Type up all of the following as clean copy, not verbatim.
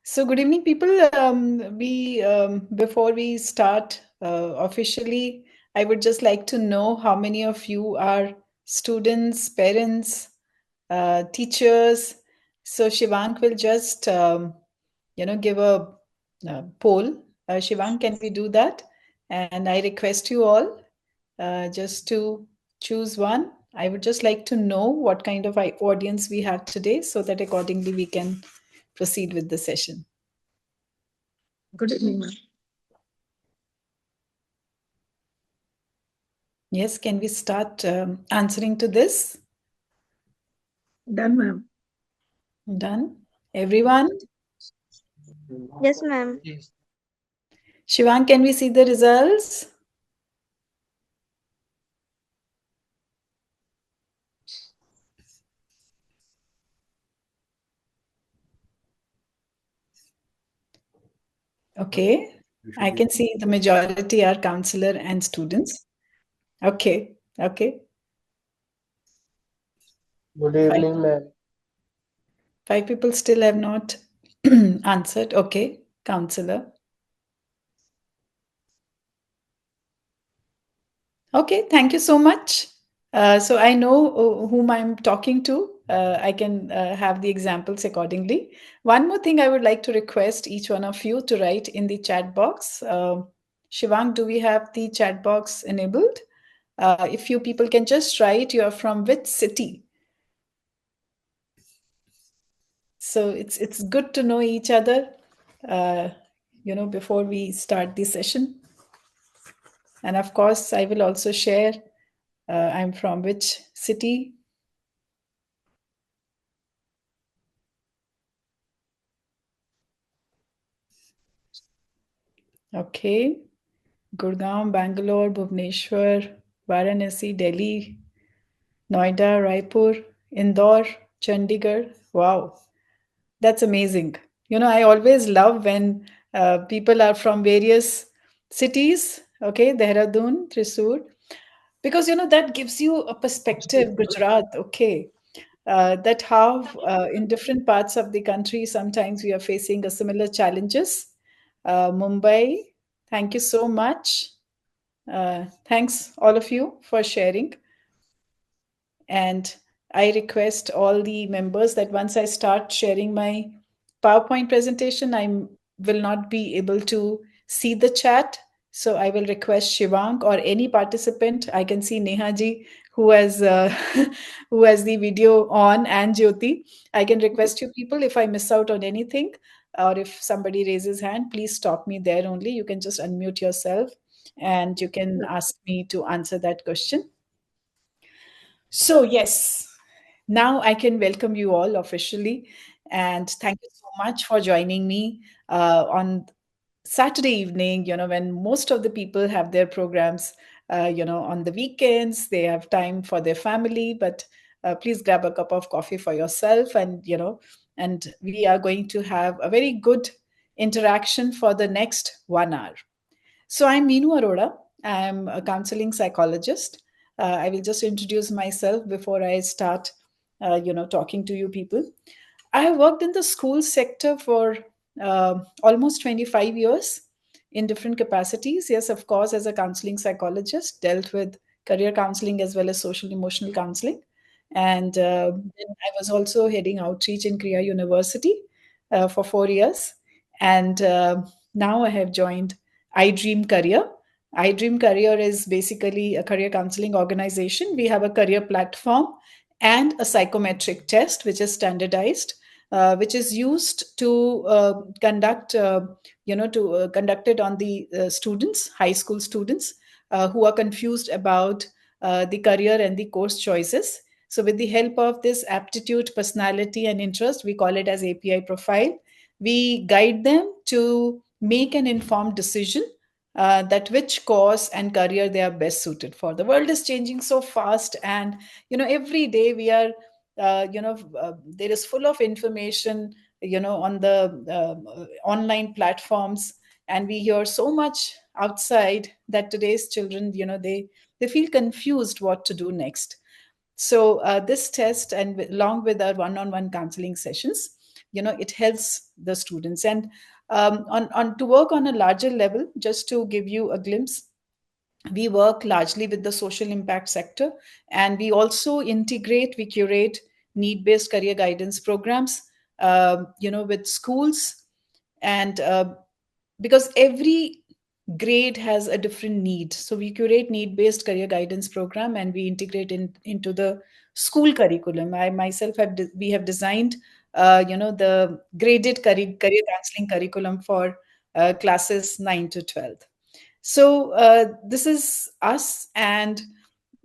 So, good evening, people. We Before we start officially, I would just like to know how many of you are students, parents, teachers. So, Shivank will just give a poll. Shivank, can we do that? And I request you all just to choose one. I would just like to know what kind of audience we have today, so that accordingly we can proceed with the session. Good evening, ma'am. Yes, can we start answering to this? Done, ma'am. Done. Everyone? Yes, ma'am. Shivang, can we see the results? Okay. I can see the majority are counselor and students. Okay. Okay. Good Five, evening, ma'am. five people still have not answered. Okay. Counselor. Okay, thank you so much. So I know whom I'm talking to. I can have the examples accordingly. One more thing I would like to request each one of you to write in the chat box. Shivang, do we have the chat box enabled? If you people can just write, you are from which city? So it's good to know each other, uh, before we start the session. And of course, I will also share I'm from which city. Okay. Gurgaon, Bangalore, Bhubaneswar, Varanasi, Delhi, Noida, Raipur, Indore, Chandigarh. Wow, that's amazing. I always love when people are from various cities, okay, Dehradun, Thrissur, because that gives you a perspective. Gujarat, okay, that how in different parts of the country sometimes we are facing a similar challenges. Mumbai, thank you so much. Thanks, all of you, for sharing. And I request all the members that once I start sharing my PowerPoint presentation, I will not be able to see the chat. So I will request Shivank or any participant. I can see Nehaji who has who has the video on, and Jyoti. I can request you people, if I miss out on anything or if somebody raises hand, please stop me there only. You can just unmute yourself and you can ask me to answer that question. So, yes, now I can welcome you all officially. And thank you so much for joining me on Saturday evening, when most of the people have their programs, on the weekends, they have time for their family. But please grab a cup of coffee for yourself, and we are going to have a very good interaction for the next 1 hour. So I'm Meenu Arora. I'm a counseling psychologist. I will just introduce myself before I start, talking to you people. I have worked in the school sector for almost 25 years in different capacities. Yes, of course, as a counseling psychologist, dealt with career counseling as well as social emotional counseling. And then I was also heading outreach in Kriya University for 4 years. And now I have joined iDreamCareer. iDreamCareer is basically a career counseling organization. We have a career platform and a psychometric test, which is standardized, which is used to conduct it on the students, high school students, who are confused about the career and the course choices. So, with the help of this aptitude, personality, and interest, we call it as API profile. We guide them to make an informed decision that which course and career they are best suited for. The world is changing so fast, and every day we are there is full of information on the online platforms, and we hear so much outside that today's children, they feel confused what to do next. So this test, and along with our one-on-one counseling sessions, it helps the students. And on to work on a larger level, just to give you a glimpse, we work largely with the social impact sector, and we curate need-based career guidance programs, with schools, and because every grade has a different need, so we curate need-based career guidance program and we integrate into the school curriculum. I myself we have designed, the graded career counseling curriculum for classes 9 to 12. So this is us, and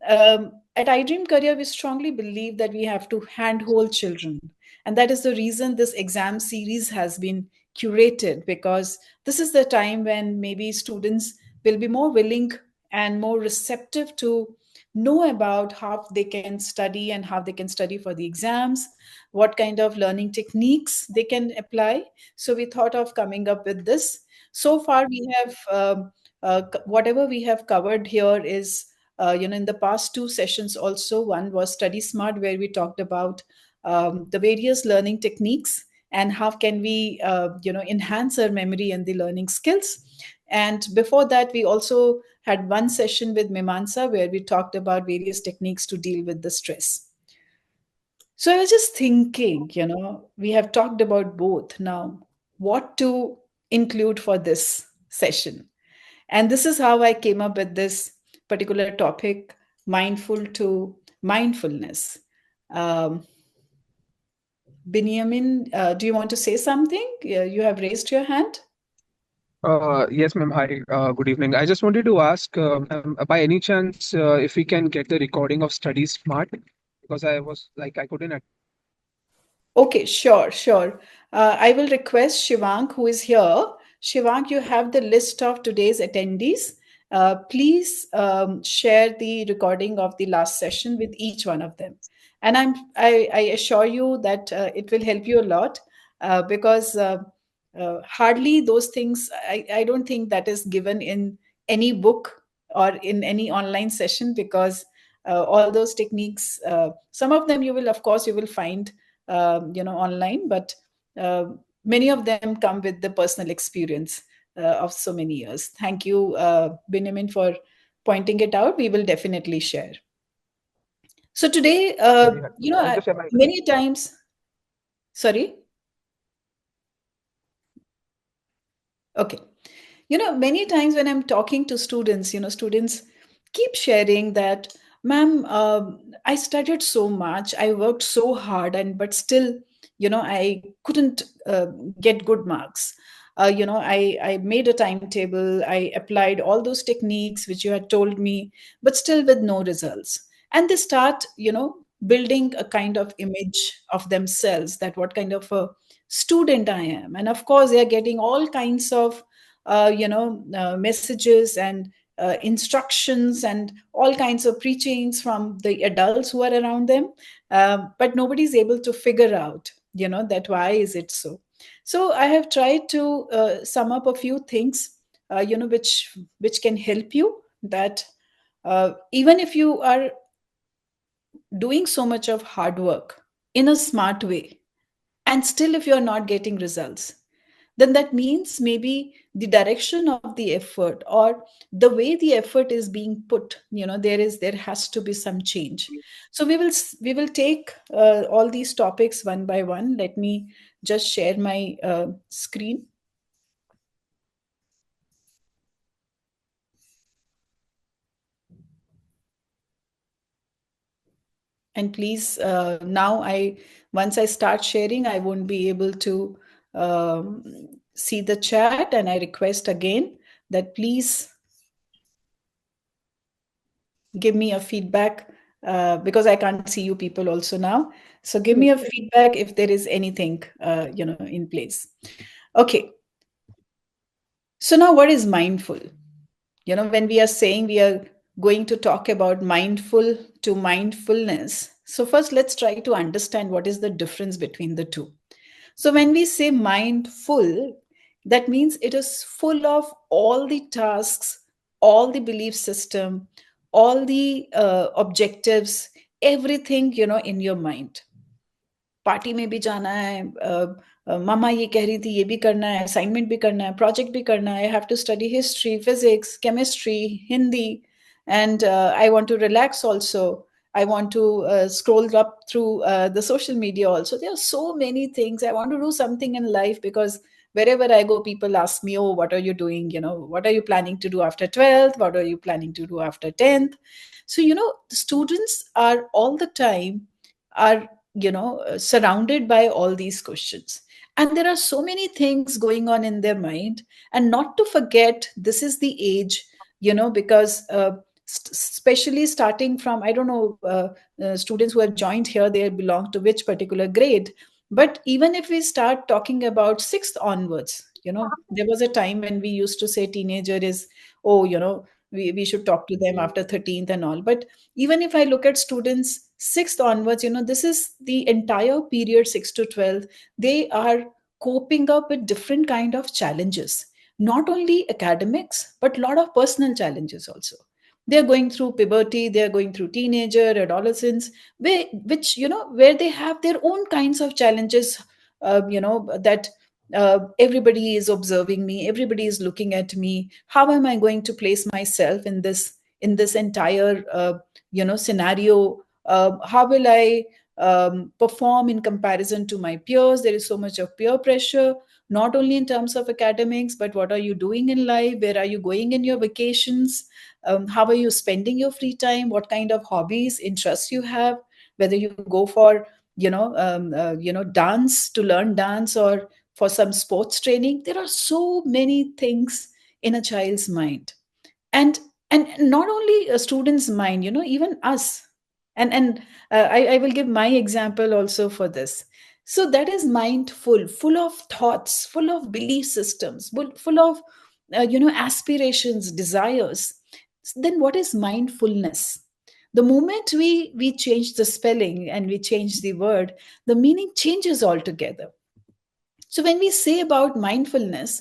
at iDreamCareer, we strongly believe that we have to handhold children, and that is the reason this exam series has been curated, because this is the time when maybe students will be more willing and more receptive to know about how they can study and how they can study for the exams, what kind of learning techniques they can apply. So we thought of coming up with this. So far, we have whatever we have covered here is, in the past two sessions also. One was Study Smart, where we talked about the various learning techniques and how can we, enhance our memory and the learning skills. And before that, we also had one session with Mimansa, where we talked about various techniques to deal with the stress. So I was just thinking, we have talked about both. Now, what to include for this session? And this is how I came up with this particular topic, mindful to mindfulness. Um, Benjamin, do you want to say something? You have raised your hand. Yes, ma'am. Hi, good evening. I just wanted to ask, by any chance, if we can get the recording of Study Smart, because I was like, I couldn't. Okay, sure, sure. I will request Shivank, who is here. Shivank, you have the list of today's attendees. Please share the recording of the last session with each one of them. And I assure you that it will help you a lot, because hardly those things, I don't think that is given in any book or in any online session, because all those techniques, some of them of course, you will find online, but uh, many of them come with the personal experience of so many years. Thank you, Benjamin, for pointing it out. We will definitely share. So today, Very helpful. I'll just share my. many times, sorry. Okay. Many times when I'm talking to students, students keep sharing that, ma'am, I studied so much, I worked so hard, and but still, I couldn't get good marks. I made a timetable, I applied all those techniques which you had told me, but still with no results. And they start, building a kind of image of themselves, that what kind of a student I am. And of course, they are getting all kinds of messages and instructions and all kinds of preachings from the adults who are around them, but nobody's able to figure out, that why is it so. So I have tried to sum up a few things, which can help you, that even if you are doing so much of hard work in a smart way, and still if you're not getting results, then that means maybe the direction of the effort, or the way the effort is being put, there has to be some change. So we will take all these topics one by one. Let me just share my screen, and please, now I once I start sharing, I won't be able to um, see the chat, and I request again that please give me a feedback, because I can't see you people also now. So give me a feedback if there is anything in place. Okay. So now, what is mindful? When we are saying we are going to talk about mindful to mindfulness, so first let's try to understand what is the difference between the two. So when we say mindful, that means it is full of all the tasks, all the belief system, all the objectives, everything, in your mind. Party में भी जाना है, मामा ये कह रही थी ये भी करना है, असाइनमेंट भी करना है, प्रोजेक्ट भी करना है, I have to study history, physics, chemistry, Hindi, and I want to relax also. I want to scroll up through the social media also. There are so many things. I want to do something in life because wherever I go, people ask me, oh, what are you doing? What are you planning to do after 12th? What are you planning to do after 10th? So, the students are all the time are, surrounded by all these questions. And there are so many things going on in their mind. And not to forget, this is the age, because especially starting from, I don't know, students who have joined here, they belong to which particular grade. But even if we start talking about sixth onwards, there was a time when we used to say teenager is, oh, we should talk to them after 13th and all. But even if I look at students sixth onwards, this is the entire period, 6 to 12. They are coping up with different kind of challenges, not only academics, but a lot of personal challenges also. They're going through puberty, they're going through teenager, adolescence, where they have their own kinds of challenges, that everybody is observing me, everybody is looking at me. How am I going to place myself in this entire scenario? How will I perform in comparison to my peers? There is so much of peer pressure, not only in terms of academics, but what are you doing in life? Where are you going in your vacations? How are you spending your free time? What kind of hobbies, interests you have? Whether you go for dance, to learn dance, or for some sports training. There are so many things in a child's mind. And and not only a student's mind, even us. And I will give my example also for this. So that is mindful, full of thoughts, full of belief systems, full of aspirations, desires. Then what is mindfulness? The moment we change the spelling and we change the word, the meaning changes altogether. So when we say about mindfulness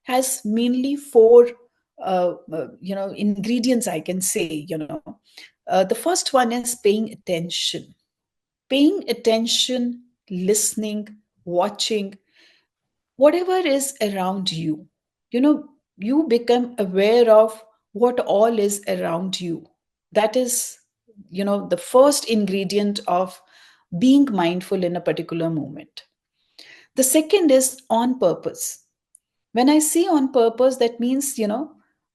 has mainly four ingredients, I can say. The first one is paying attention, listening, watching, whatever is around you. You become aware of what all is around you. That is, the first ingredient of being mindful in a particular moment. The second is on purpose. When I say on purpose, that means,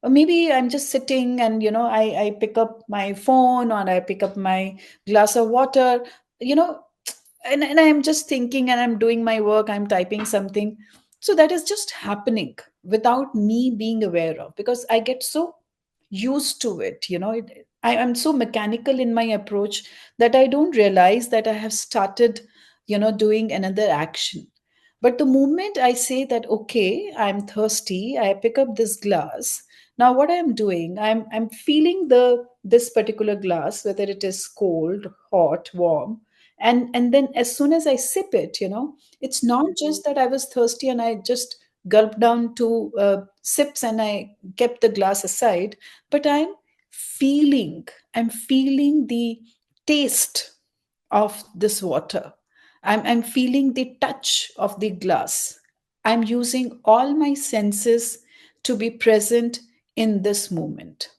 maybe I'm just sitting and, I pick up my phone or I pick up my glass of water, you know, and I'm just thinking and I'm doing my work, I'm typing something. So that is just happening without me being aware of, because I get so used to it. I am so mechanical in my approach that I don't realize that I have started, doing another action. But the moment I say that, okay, I'm thirsty, I pick up this glass. Now, what I'm doing, I'm feeling this particular glass, whether it is cold, hot, warm, and then as soon as I sip it, it's not just that I was thirsty and I just gulped down two sips and I kept the glass aside, but I'm feeling the taste of this water. I'm feeling the touch of the glass. I'm using all my senses to be present in this moment,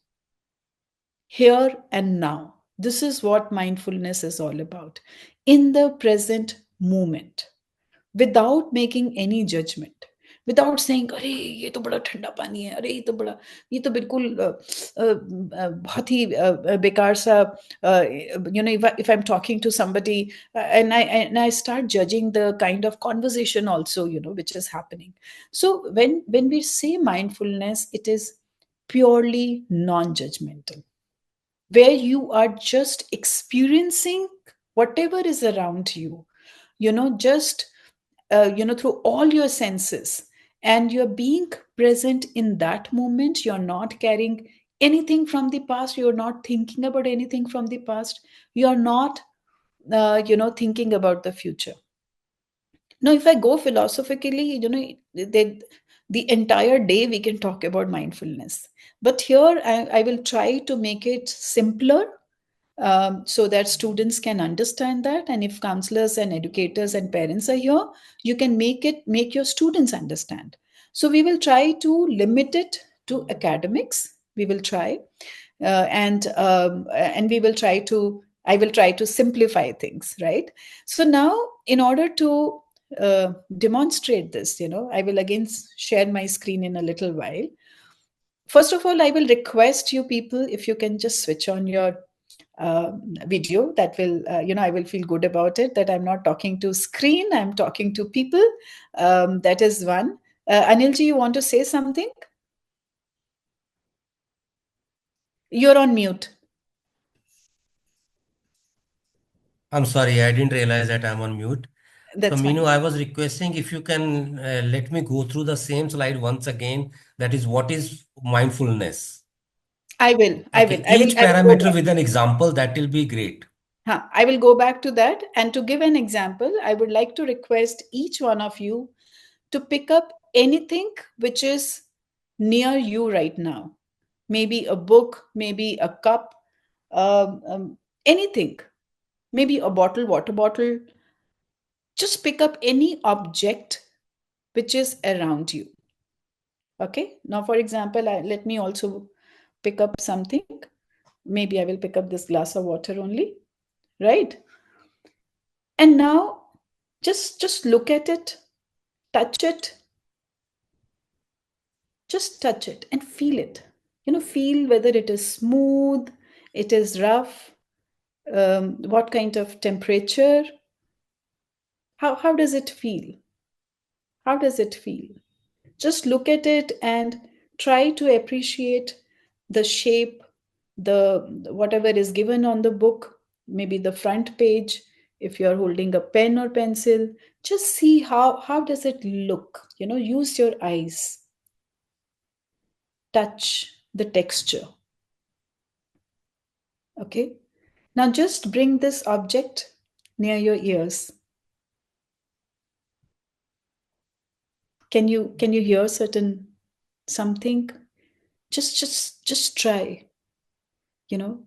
here and now. This is what mindfulness is all about. In the present moment, without making any judgment, without saying, अरे ये तो बड़ा ठंडा पानी है, अरे ये तो बिल्कुल बहुत ही बेकार सा, if I'm talking to somebody, and I start judging the kind of conversation also, which is happening. So when we say mindfulness, it is purely non-judgmental, where you are just experiencing whatever is around you, just through all your senses, and you're being present in that moment. You're not carrying anything from the past, you're not thinking about anything from the past, you're not thinking about the future. Now, if I go philosophically, the entire day we can talk about mindfulness, but here I will try to make it simpler so that students can understand that. And if counselors and educators and parents are here, you can make your students understand. So we will try to limit it to academics. We will try, and we will try to. I will try to simplify things, right? So now, in order to demonstrate this, I will again share my screen in a little while. First of all, I will request you people, if you can just switch on your video. That will, I will feel good about it, that I'm not talking to screen, I'm talking to people. That is one. Anilji, you want to say something? You're on mute. I'm sorry, I didn't realize that I'm on mute. So, That's Meenu, fine. I was requesting if you can let me go through the same slide once again. That is, what is mindfulness? I will. Okay, I will. each I will go parameter back. with an example, that will be great. I will go back to that. And to give an example, I would like to request each one of you to pick up anything which is near you right now. Maybe a book, maybe a cup, anything, maybe a bottle, water bottle. Just pick up any object which is around you. Okay. Now, for example, let me also pick up something. Maybe I will pick up this glass of water only, right? And now just look at it, touch it, just touch it and feel it. Feel whether it is smooth, it is rough, what kind of temperature, how does it feel? How does it feel? Just look at it and try to appreciate the shape, the whatever is given on the book, maybe the front page. If you're holding a pen or pencil, just see how does it look. Use your eyes, touch the texture. Okay. Now just bring this object near your ears. Can you hear certain something? Just try, you know,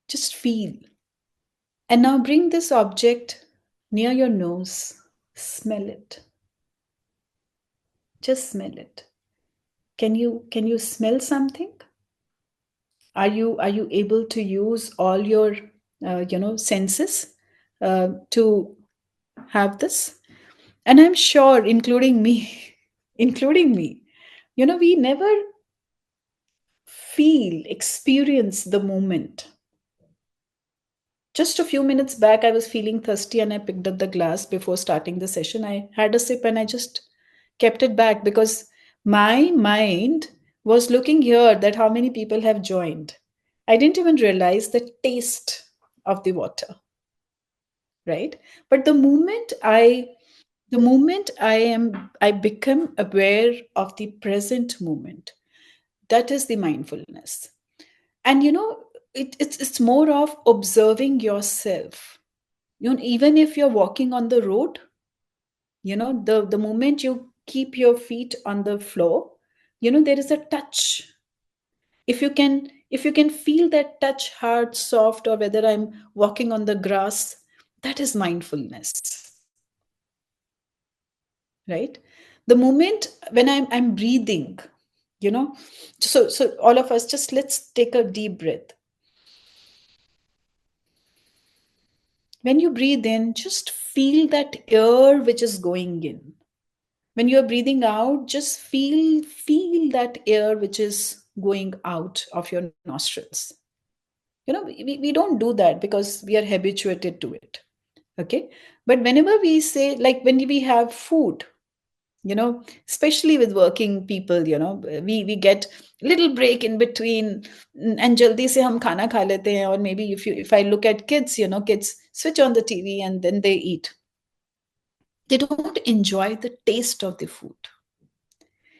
just feel. And now bring this object near your nose. Smell it. Just smell it. Can you smell something? Are you able to use all your senses to have this? And I'm sure, including me, including me, we never experience the moment. Just a few minutes back, I was feeling thirsty and I picked up the glass before starting the session. I had a sip and I just kept it back because my mind was looking here that how many people have joined. I didn't even realize the taste of the water, right? But the moment I become aware of the present moment, that is the mindfulness. And it's more of observing yourself. Even if you're walking on the road, the moment you keep your feet on the floor, there is a touch. If you can feel that touch, hard, soft, or whether I'm walking on the grass, that is mindfulness, right? The moment when I'm breathing, you know so all of us, just let's take a deep breath. When you breathe in, just feel that air which is going in. When you're breathing out, just feel that air which is going out of your nostrils. We don't do that because we are habituated to it. Okay. But whenever we say, like when we have food, especially with working people, we get little break in between, and jaldi se hum khana kha lete hain. Or maybe if I look at kids, kids switch on the TV and then they eat. They don't enjoy the taste of the food.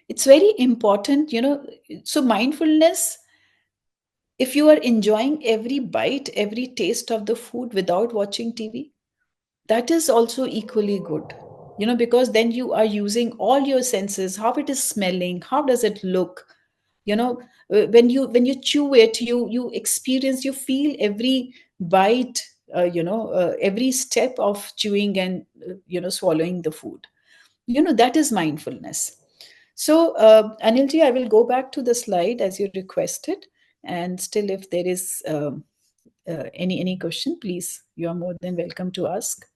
It's very important, so mindfulness, if you are enjoying every bite, every taste of the food without watching TV, that is also equally good. Because then you are using all your senses, how it is smelling, how does it look, When you chew it, you experience, you feel every bite, every step of chewing and swallowing the food. That is mindfulness. So, Anilji, I will go back to the slide as you requested, and still, if there is any question, please, you are more than welcome to ask.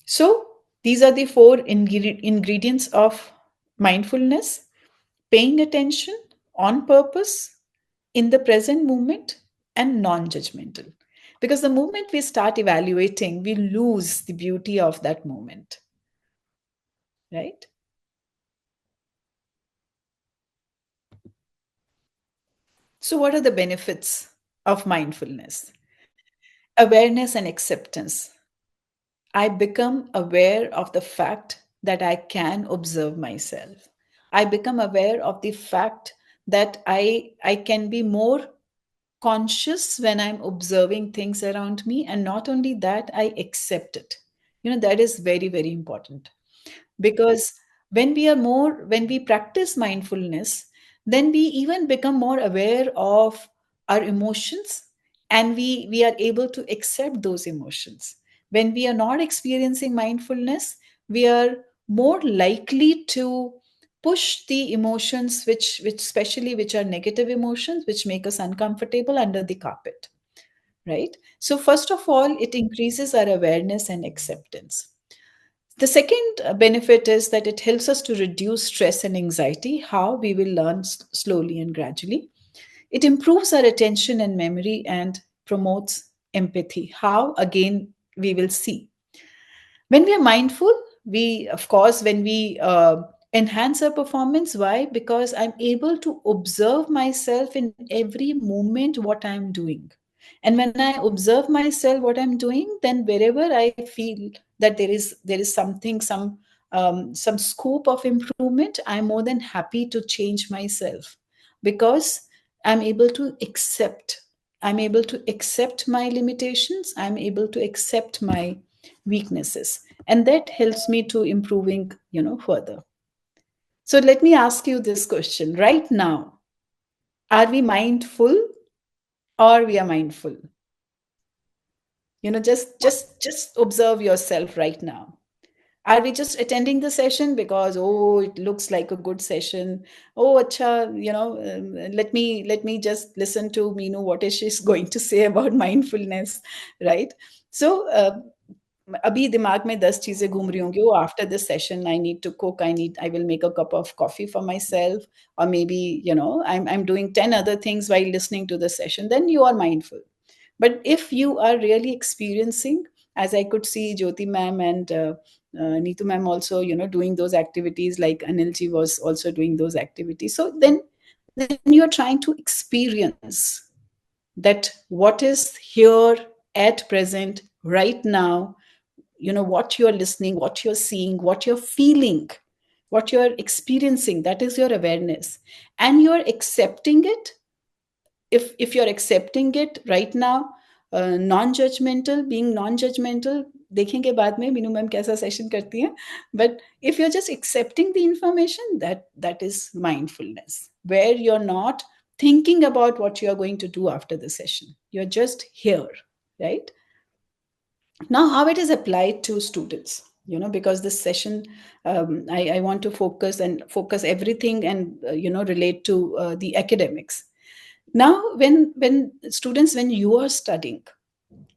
So, these are the four ingredients of mindfulness: paying attention, on purpose, in the present moment, and non-judgmental. Because the moment we start evaluating, we lose the beauty of that moment, right? So, what are the benefits of mindfulness? Awareness and acceptance. I become aware of the fact that I can observe myself. I become aware of the fact that I can be more conscious when I'm observing things around me. And not only that, I accept it. That is very, very important. Because when we practice mindfulness, then we even become more aware of our emotions, and we are able to accept those emotions. When we are not experiencing mindfulness, we are more likely to push the emotions, which especially which are negative emotions, which make us uncomfortable, under the carpet, right? So first of all, it increases our awareness and acceptance. The second benefit is that it helps us to reduce stress and anxiety. How? We will learn slowly and gradually. It improves our attention and memory and promotes empathy. How? Again, we will see. When we are mindful, we, of course, when we enhance our performance. Why? Because I'm able to observe myself in every moment what I'm doing. And when I observe myself what I'm doing, then wherever I feel that there is something, some scope of improvement, I'm more than happy to change myself, because I'm able to accept. I'm able to accept my limitations. I'm able to accept my weaknesses, and that helps me to improving further. So let me ask you this question right now: are we mindful, or we are mindful? Just observe yourself right now. Are we just attending the session because, oh, it looks like a good session? Oh, acha, let me just listen to Meenu, what is she's going to say about mindfulness, right? So अभी दिमाग में 10 चीजें घूम रही होंगी. Oh, after this session I need to cook, I will make a cup of coffee for myself, or maybe I'm doing 10 other things while listening to the session. Then you are mindful. But if you are really experiencing, as I could see Jyoti ma'am and Neetu ma'am also, doing those activities, like Anilji was also doing those activities. So then you are trying to experience that what is here at present right now, what you're listening, what you're seeing, what you're feeling, what you're experiencing. That is your awareness, and you're accepting it. If you're accepting it right now, non-judgmental, being non-judgmental, देखेंगे बाद में Meenu ma'am कैसा session करती हैं. But if you're just accepting the information, that is mindfulness, where you're not thinking about what you're going to do after the session. You're just here, right? Now, how it is applied to students, because this session, I want to focus everything, and relate to the academics. Now, when students, when you are studying,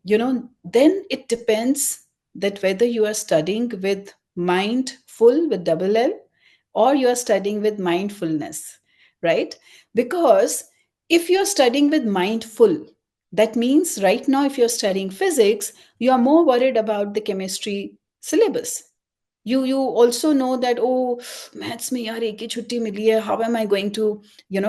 then it depends that whether you are studying with mindful, with double L, or you are studying with mindfulness, right? Because if you're studying with mindful, that means right now, if you're studying physics, you are more worried about the chemistry syllabus. You also know that, oh, maths mein yaar ek hi chutti mili hai, how am I going to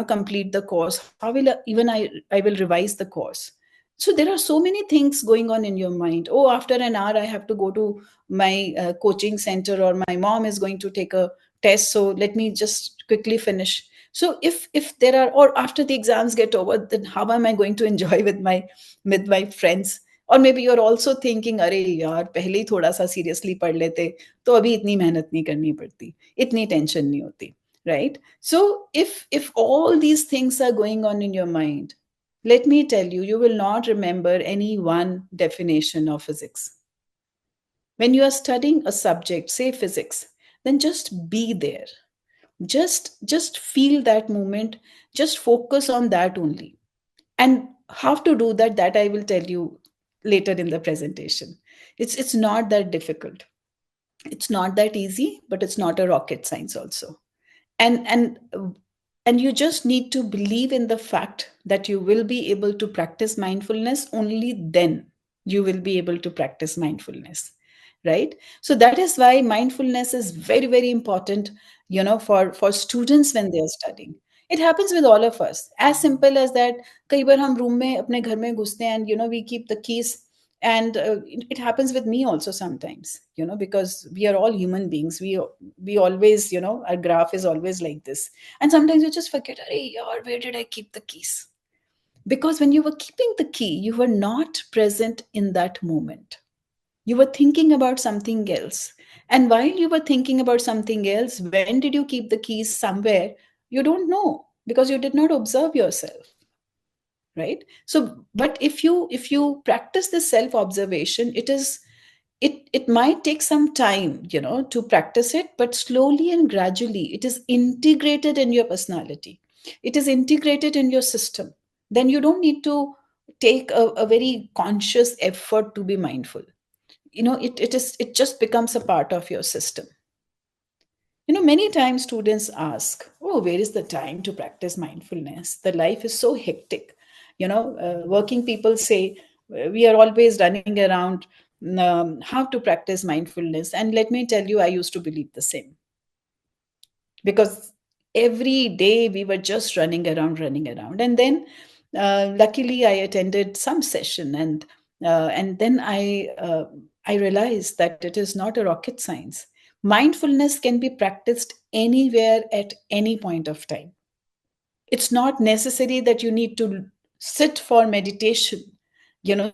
complete the course? How will I will revise the course? So there are so many things going on in your mind. Oh, after an hour I have to go to my coaching center, or my mom is going to take a test, so let me just quickly finish. So if there are, or after the exams get over, then how am I going to enjoy with my friends? और maybe you are also thinking, अरे यार पहले ही थोड़ा सा seriously पढ़ लेते तो अभी इतनी मेहनत नहीं करनी पड़ती, इतनी टेंशन नहीं होती, right? So if all these things are going on in your mind, let me tell you, you will not remember any one definition of physics. When you are studying a subject, say physics, then just be there. Just feel that moment, just focus on that only. And how to do that, that I will tell you later in the presentation. It's not that difficult. It's not that easy, but it's not a rocket science also. And and and you just need to believe in the fact that you will be able to practice mindfulness. Only then you will be able to practice mindfulness, right? So that is why mindfulness is very, very important, for students when they are studying. It happens with all of us, as simple as that. कई बार हम room में अपने घर में घुसते हैं, and we keep the keys. And it happens with me also sometimes, because we are all human beings. We always, our graph is always like this. And sometimes you just forget, "Arey yaar, where did I keep the keys?" Because when you were keeping the key, you were not present in that moment. You were thinking about something else. And while you were thinking about something else, when did you keep the keys? Somewhere you don't know, because you did not observe yourself, right? So but if you practice this self observation, it might take some time, to practice it, but slowly and gradually it is integrated in your personality. It is integrated in your system. Then you don't need to take a very conscious effort to be mindful. It just becomes a part of your system. Many times students ask, "Oh, where is the time to practice mindfulness? The life is so hectic." Working people say, "We are always running around. How to practice mindfulness?" And let me tell you, I used to believe the same, because every day we were just running around, running around. And then, luckily, I attended some session, and then I realized that it is not a rocket science. Mindfulness can be practiced anywhere at any point of time. It's not necessary that you need to sit for meditation,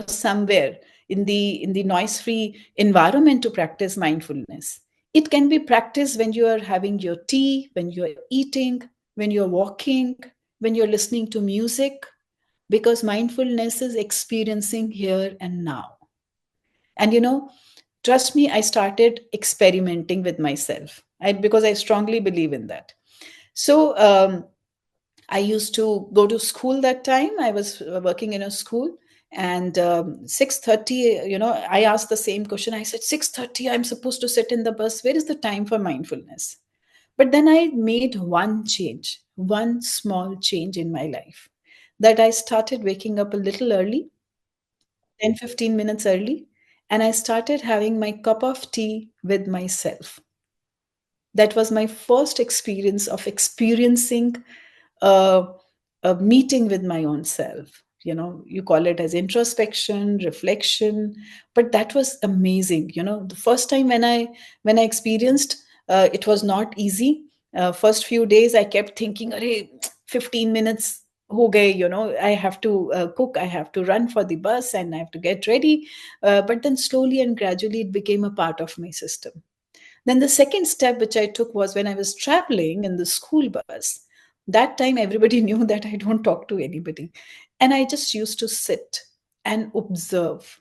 somewhere in the noise free environment to practice mindfulness. It can be practiced when you are having your tea, when you are eating, when you're walking, when you're listening to music, because mindfulness is experiencing here and now. And trust me, I started experimenting with myself, because I strongly believe in that. So I used to go to school that time. I was working in a school, and 6:30. I asked the same question. I said, 6:30. I'm supposed to sit in the bus. Where is the time for mindfulness? But then I made one change, one small change in my life, that I started waking up a little early, 10-15 minutes early, and I started having my cup of tea with myself. That was my first experience of experiencing a, a meeting with my own self. You call it as introspection, reflection, but that was amazing. The first time when I experienced, it was not easy. First few days I kept thinking, "Arey, 15 minutes ho gaye, I have to cook, I have to run for the bus, and I have to get ready." But then slowly and gradually it became a part of my system. Then the second step which I took was when I was traveling in the school bus. That time everybody knew that I don't talk to anybody. And I just used to sit and observe,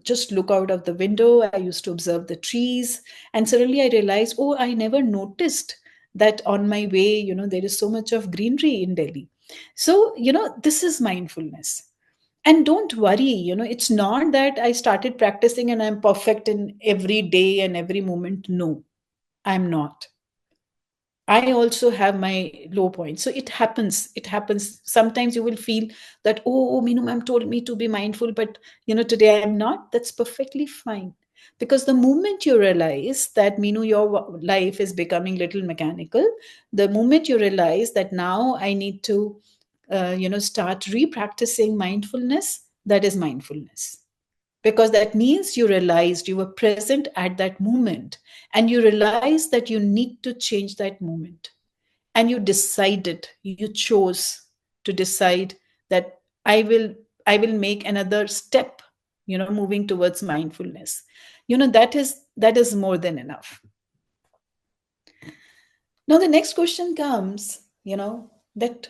just look out of the window. I used to observe the trees. And suddenly I realized, oh, I never noticed that on my way, there is so much of greenery in Delhi. So, this is mindfulness. And don't worry, it's not that I started practicing and I'm perfect in every day and every moment. No, I'm not. I also have my low points. So it happens. It happens. Sometimes you will feel that, oh, Meenu ma'am told me to be mindful, but today I'm not. That's perfectly fine. Because the moment you realize that, Meenu, your life is becoming little mechanical, the moment you realize that now I need to, start re-practicing mindfulness, that is mindfulness. Because that means you realized you were present at that moment, and you realized that you need to change that moment, and you chose to decide that I will make another step, moving towards mindfulness. That is more than enough. Now, the next question comes, that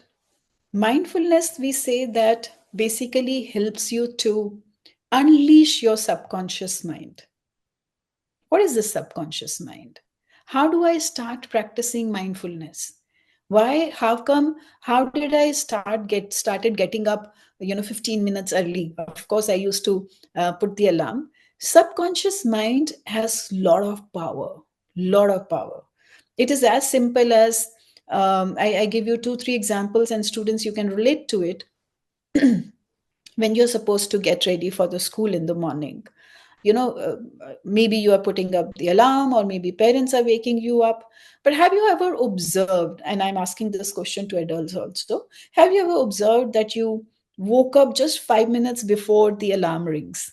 mindfulness, we say that basically helps you to unleash your subconscious mind. What is the subconscious mind? How do I start practicing mindfulness? Why? How come? How did I started getting up? 15 minutes early. Of course, I used to put the alarm. Subconscious mind has lot of power. Lot of power. It is as simple as I give you two, three examples, and students, you can relate to it. When you're supposed to get ready for the school in the morning, maybe you are putting up the alarm, or maybe parents are waking you up. But have you ever observed, and I'm asking this question to adults also, have you ever observed that you woke up just 5 minutes before the alarm rings?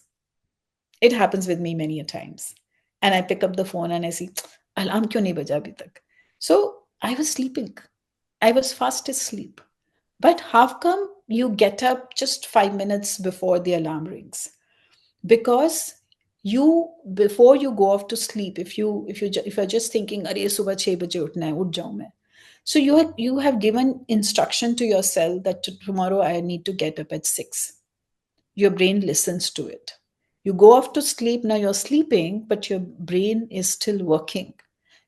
It happens with me many a times. And I pick up the phone and I see, alarm kyun nahi baja abhi tak? So I was sleeping. I was fast asleep. But how come you get up just 5 minutes before the alarm rings? Because you, before you go off to sleep, if you're just thinking, "Arey, subah 6 baje utna hai, ut jaun main." So you have given instruction to yourself that tomorrow I need to get up at 6. Your brain listens to it. You go off to sleep. Now you're sleeping, but your brain is still working.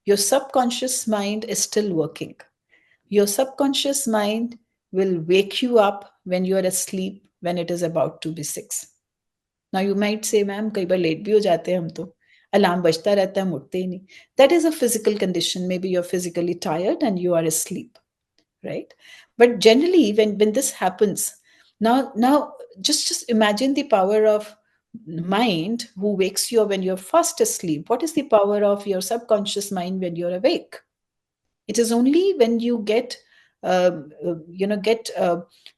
Your subconscious mind is still working. Your subconscious mind will wake you up when you are asleep, when it is about to be 6. Now you might say, "ma'am कई बार late भी हो जाते हैं हम तो, alarm बजता रहता है, हम उठते ही नहीं." That is a physical condition. Maybe you're physically tired and you are asleep, right? But generally, when this happens, now just imagine the power of mind who wakes you up when you're fast asleep. What is the power of your subconscious mind when you're awake? It is only when you get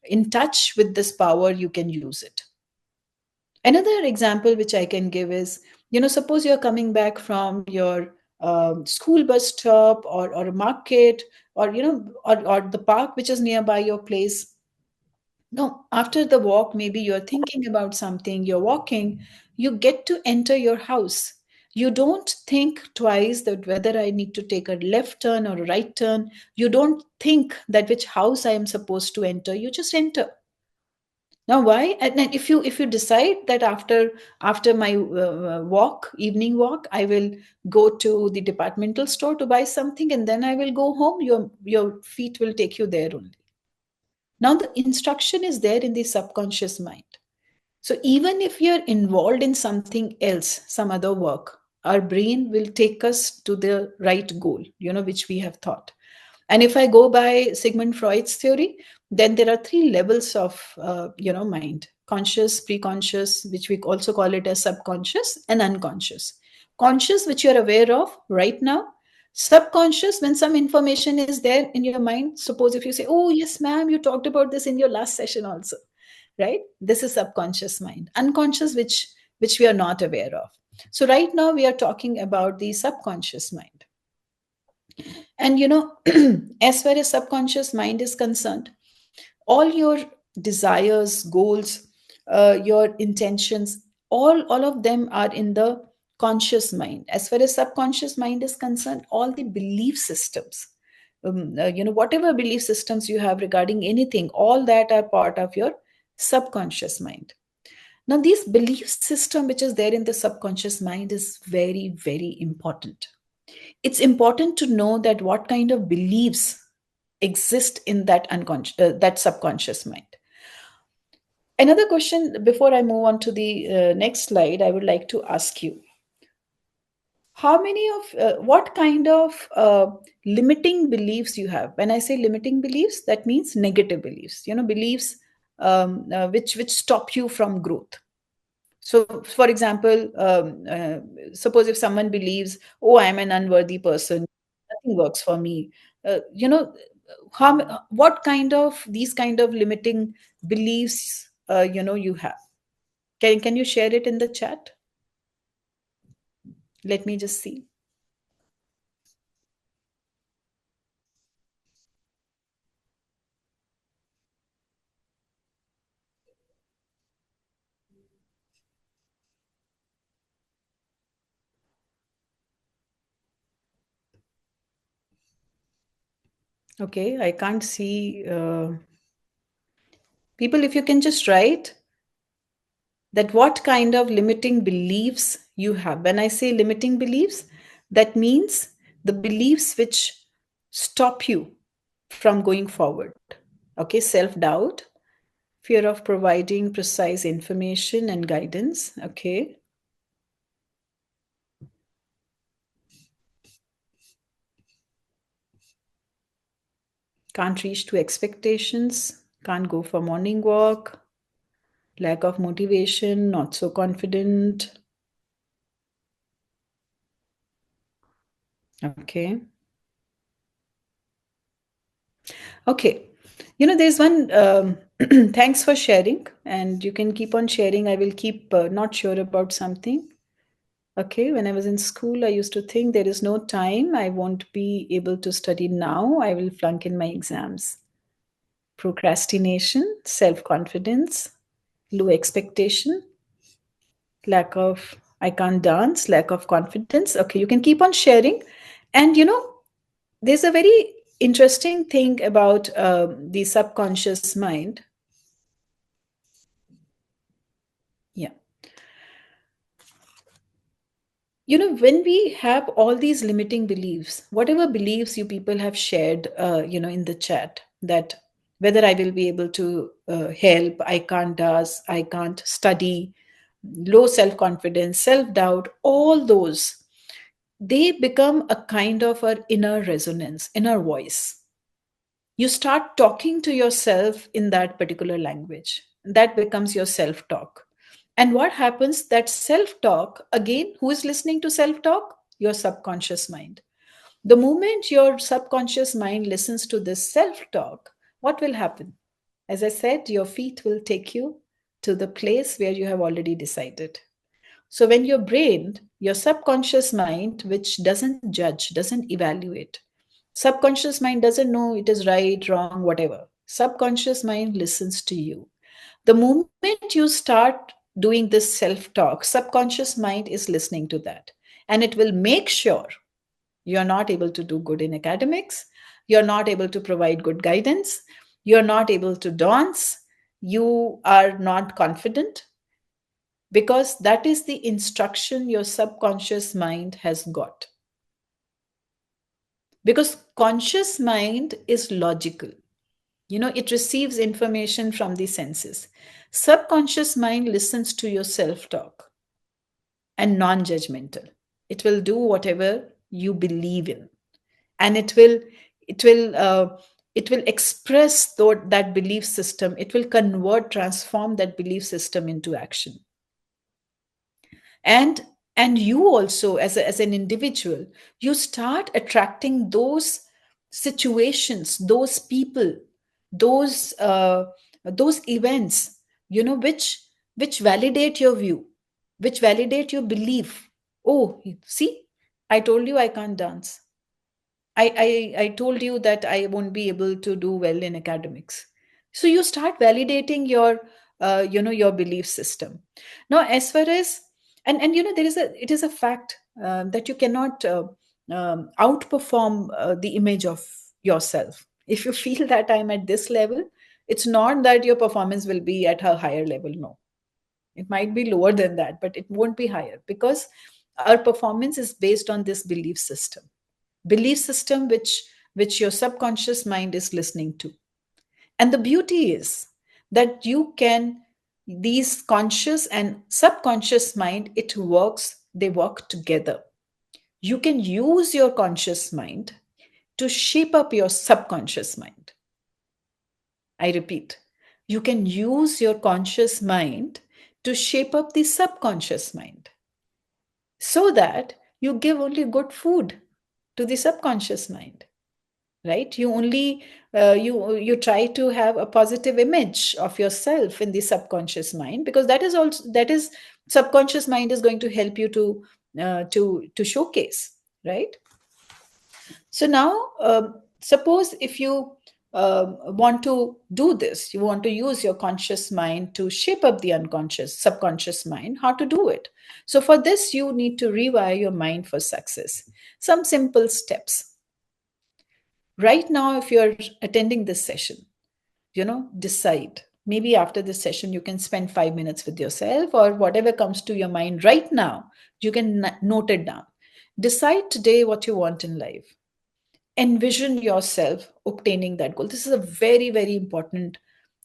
in touch with this power, you can use it. Another example which I can give is, suppose you're coming back from your school bus stop, or a market, or the park which is nearby your place. No, after the walk, maybe you're thinking about something, you're walking, you get to enter your house. You don't think twice that whether I need to take a left turn or a right turn. You don't think that which house I am supposed to enter. You just enter. Now, why? And then if you decide that after my walk, evening walk, I will go to the departmental store to buy something, and then I will go home. Your feet will take you there only. Now, the instruction is there in the subconscious mind. So even if you're involved in something else, some other work, our brain will take us to the right goal, which we have thought. And if I go by Sigmund Freud's theory, then there are three levels of, mind: conscious, preconscious, which we also call it as subconscious, and unconscious. Conscious, which you're aware of right now. Subconscious, when some information is there in your mind. Suppose if you say, "Oh, yes, ma'am, you talked about this in your last session also," right? This is subconscious mind. Unconscious, which we are not aware of. So right now we are talking about the subconscious mind. And as far as subconscious mind is concerned, all your desires, goals, your intentions, all of them are in the conscious mind. As far as subconscious mind is concerned, all the belief systems, whatever belief systems you have regarding anything, all that are part of your subconscious mind. Now, this belief system which is there in the subconscious mind is very, very important. It's important to know that what kind of beliefs exist in that subconscious mind. Another question before I move on to the next slide, I would like to ask you: what kind of limiting beliefs you have? When I say limiting beliefs, that means negative beliefs. Beliefs which stop you from growth. So, for example, suppose if someone believes, "Oh, I'm an unworthy person, nothing works for me." Uh, you know, what kind of these kind of limiting beliefs you have? Can you share it in the chat? Let me just see. Okay, I can't see people. If you can just write that what kind of limiting beliefs you have. When I say limiting beliefs, that means the beliefs which stop you from going forward. Okay, self doubt, fear of providing precise information and guidance. Okay, can't reach to expectations, can't go for morning walk, lack of motivation, not so confident. Okay. Okay. There's one, thanks for sharing, and you can keep on sharing. I will keep not sure about something. Okay. When I was in school, I used to think there is no time. I won't be able to study now. I will flunk in my exams. Procrastination, self confidence, low expectation, lack of, I can't dance, lack of confidence. Okay. You can keep on sharing. And, there's a very interesting thing about the subconscious mind. Yeah. When we have all these limiting beliefs, whatever beliefs you people have shared, in the chat, that whether I will be able to help, I can't does, I can't study, low self-confidence, self-doubt, all those, they become a kind of an inner resonance, inner voice. You start talking to yourself in that particular language. That becomes your self talk. And what happens? That self talk, again, who is listening to self talk? Your subconscious mind. The moment your subconscious mind listens to this self talk, what will happen? As I said, your feet will take you to the place where you have already decided. So when your brain, your subconscious mind, which doesn't judge, doesn't evaluate, subconscious mind doesn't know it is right, wrong, whatever. Subconscious mind listens to you. The moment you start doing this self talk, subconscious mind is listening to that. And it will make sure you're not able to do good in academics, you're not able to provide good guidance, you're not able to dance, you are not confident, because that is the instruction your subconscious mind has got. Because conscious mind is logical. It receives information from the senses. Subconscious mind listens to your self talk and non judgmental. It will do whatever you believe in, and it will it will express that belief system. It will transform that belief system into action. And you also, as an individual, you start attracting those situations, those people, those those events, which validate your view, which validate your belief. Oh, see, I told you I can't dance. I told you that I won't be able to do well in academics. So you start validating your your belief system. Now, as far as, and there is a, it is a fact that you cannot outperform the image of yourself. If you feel that I'm at this level, it's not that your performance will be at a higher level. No, it might be lower than that, but it won't be higher, because our performance is based on this belief system which your subconscious mind is listening to. And the beauty is that you can, these conscious and subconscious mind, it works, they work together. You can use your conscious mind to shape up your subconscious mind. I repeat, you can use your conscious mind to shape up the subconscious mind, so that you give only good food to the subconscious mind, right? You only you try to have a positive image of yourself in the subconscious mind, because that is also, that is, subconscious mind is going to help you to showcase, right? So now, suppose if you want to do this, you want to use your conscious mind to shape up the unconscious, subconscious mind, how to do it? So for this, you need to rewire your mind for success. Some simple steps. Right now, if you're attending this session, decide. Maybe after this session, you can spend 5 minutes with yourself, or whatever comes to your mind right now, you can note it down. Decide today what you want in life. Envision yourself obtaining that goal. This is a very, very important,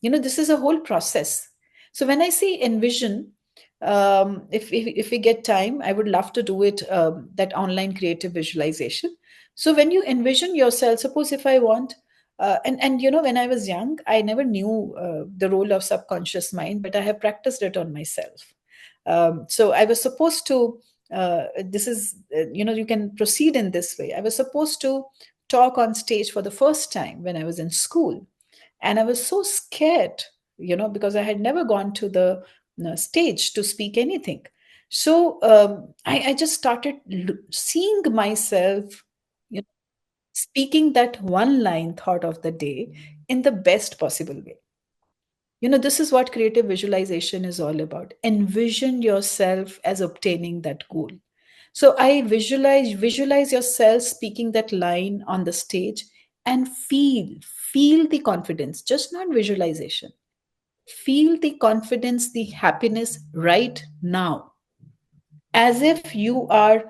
this is a whole process. So when I say envision, if we get time, I would love to do it, that online creative visualization. So when you envision yourself, suppose if I want, and when I was young, I never knew the role of subconscious mind, but I have practiced it on myself. So I was supposed to, this is, you can proceed in this way. I was supposed to talk on stage for the first time when I was in school. And I was so scared, because I had never gone to the stage to speak anything. So I just started seeing myself, speaking that one line thought of the day in the best possible way. This is what creative visualization is all about. Envision yourself as obtaining that goal. So I visualize yourself speaking that line on the stage, and feel the confidence, just not visualization. Feel the confidence, the happiness right now, as if you are,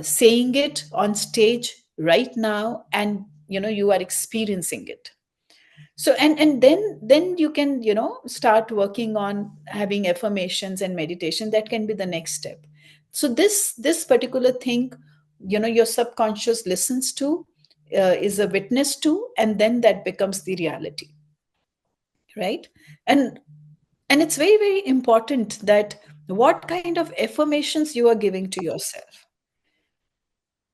saying it on stage right now, and you are experiencing it. So and then you can start working on having affirmations and meditation. That can be the next step. So this particular thing, your subconscious listens to, is a witness to, and then that becomes the reality, right? And it's very, very important that what kind of affirmations you are giving to yourself,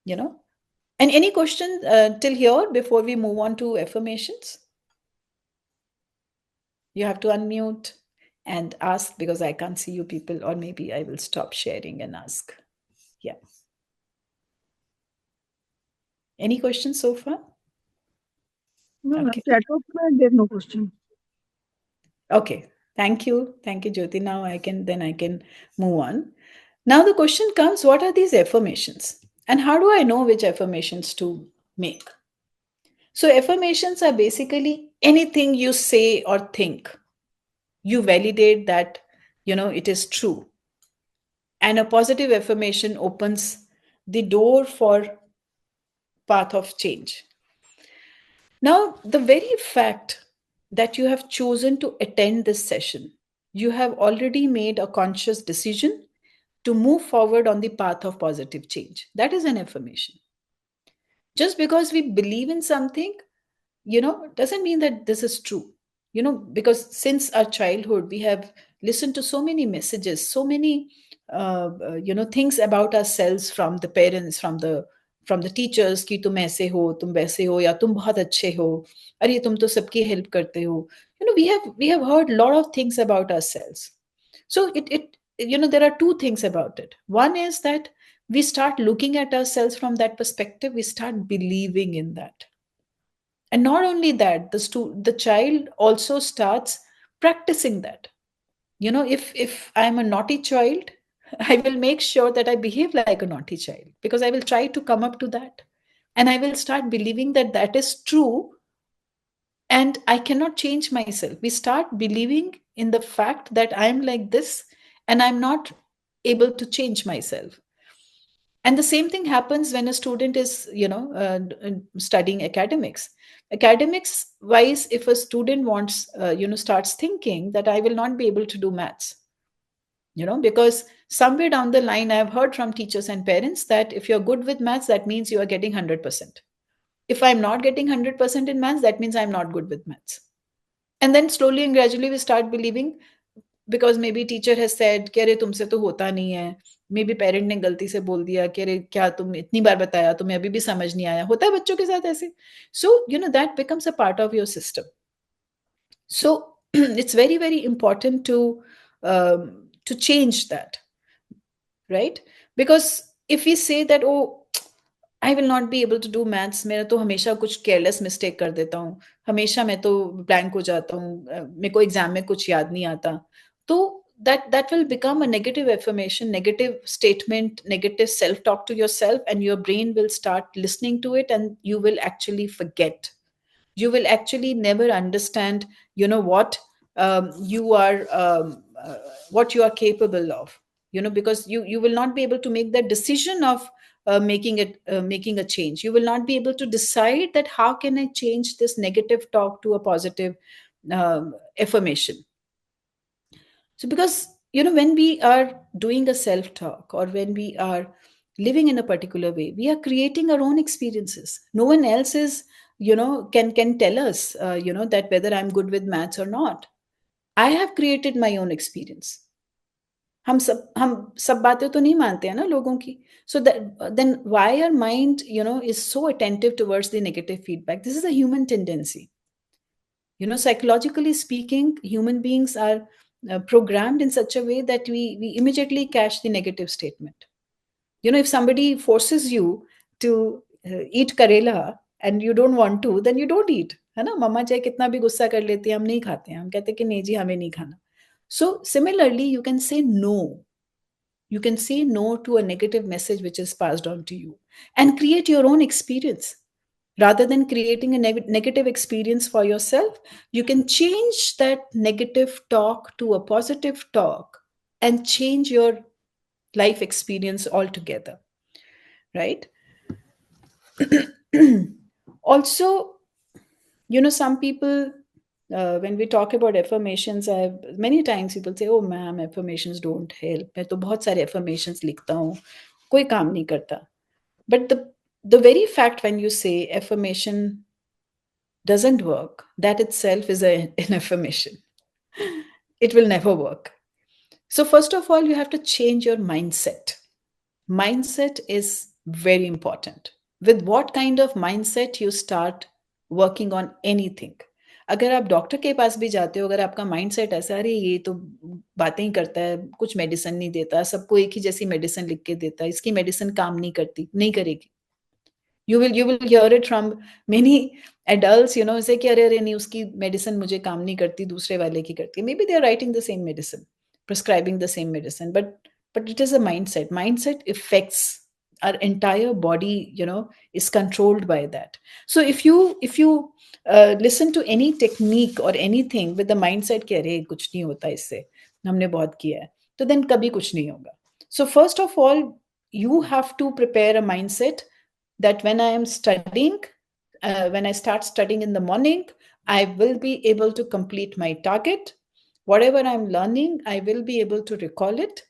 you know and any question till here before we move on to affirmations? You have to unmute and ask, because I can't see you people, or maybe I will stop sharing and ask. Yeah. Any questions so far? No, Okay. chat box there's no question. Okay. Thank you. Thank you, Jyoti. Now I can move on. Now the question comes, what are these affirmations? And how do I know which affirmations to make? So affirmations are basically anything you say or think. You validate that, it is true. And a positive affirmation opens the door for path of change. Now, the very fact that you have chosen to attend this session, you have already made a conscious decision to move forward on the path of positive change. That is an affirmation. Just because we believe in something, doesn't mean that this is true. Because since our childhood, we have listened to so many messages, so many, things about ourselves from the parents, from the teachers, कि तुम ऐसे हो, तुम वैसे हो, या तुम बहुत अच्छे हो, अरे तुम तो सबकी help करते हो. We have heard a lot of things about ourselves. So there are two things about it. One is that we start looking at ourselves from that perspective. We start believing in that. And not only that, the child also starts practicing that. If I'm a naughty child, I will make sure that I behave like a naughty child, because I will try to come up to that. And I will start believing that that is true, and I cannot change myself. We start believing in the fact that I'm like this, and I'm not able to change myself. And the same thing happens when a student is studying academics wise. If a student wants starts thinking that I will not be able to do maths, because somewhere down the line I've heard from teachers and parents that if you're good with maths, that means you are getting 100%. If I'm not getting 100% in maths, that means I'm not good with maths. And then slowly and gradually we start believing, because maybe teacher has said कि अरे तुमसे तो होता नहीं है, may be parent ने गलती से बोल दिया कि अरे क्या तुम इतनी बार बताया, तुम्हें अभी भी समझ नहीं आया. होता है बच्चों के साथ ऐसे. So that becomes a part of your system. So it's very, very important to change that, right? Because if we say that, oh, I will not be able to do maths, मेरा तो हमेशा कुछ careless mistake कर देता हूँ, हमेशा मैं तो ब्लैंक हो जाता हूँ, मेरे को एग्जाम में कुछ याद नहीं आता, तो that will become a negative affirmation, negative statement, negative self talk to yourself, and your brain will start listening to it, and you will actually forget. You will actually never understand, what you are what you are capable of, because you will not be able to make that decision of making a change. You will not be able to decide that how can I change this negative talk to a positive affirmation. So, because, when we are doing a self talk, or when we are living in a particular way, we are creating our own experiences. No one else is, can tell us, that whether I'm good with maths or not. I have created my own experience. हम सब बातें तो नहीं मानते हैं ना लोगों की. So then why our mind, is so attentive towards the negative feedback? This is a human tendency. Psychologically speaking, human beings are programmed in such a way that we immediately catch the negative statement. If somebody forces you to eat karela and you don't want to, then you don't eat, है ना. मम्मा चाहे कितना भी गुस्सा कर लेती है, हम नहीं खाते हैं, हम कहते हैं कि नहीं जी हमें नहीं खाना. So similarly, you can say no. You can say no to a negative message which is passed on to you, and create your own experience. Rather than creating a negative experience for yourself, you can change that negative talk to a positive talk and change your life experience altogether, right? Also, some people, when we talk about affirmations, many times people say, oh ma'am, affirmations don't help. मैं तो बहुत सारे affirmations लिखता हूँ, कोई काम नहीं करता. But the very fact when you say affirmation doesn't work, that itself is an affirmation. It will never work. So first of all, you have to change your mindset. Mindset is very important. With what kind of mindset you start working on anything. अगर आप doctor के पास भी जाते हो, अगर आपका mindset ऐसा, अरे ये तो बातें ही करता है, कुछ मेडिसिन नहीं देता, सबको एक ही जैसी मेडिसिन लिख के देता है, इसकी मेडिसिन काम नहीं करती, नहीं करेगी. You will hear it from many adults, say कि अरे अरे नहीं उसकी मेडिसिन मुझे काम नहीं करती, दूसरे वाले की करती है. Maybe they are writing the same medicine, prescribing the same medicine, but it is a mindset. Mindset affects our entire body, is controlled by that. So if you listen to any technique or anything with the mindset कि अरे कुछ नहीं होता इससे, हमने बहुत किया है, तो then कभी कुछ नहीं होगा. So first of all, you have to prepare a mindset that when I am studying, when I start studying in the morning, I will be able to complete my target. Whatever I'm learning, I will be able to recall it.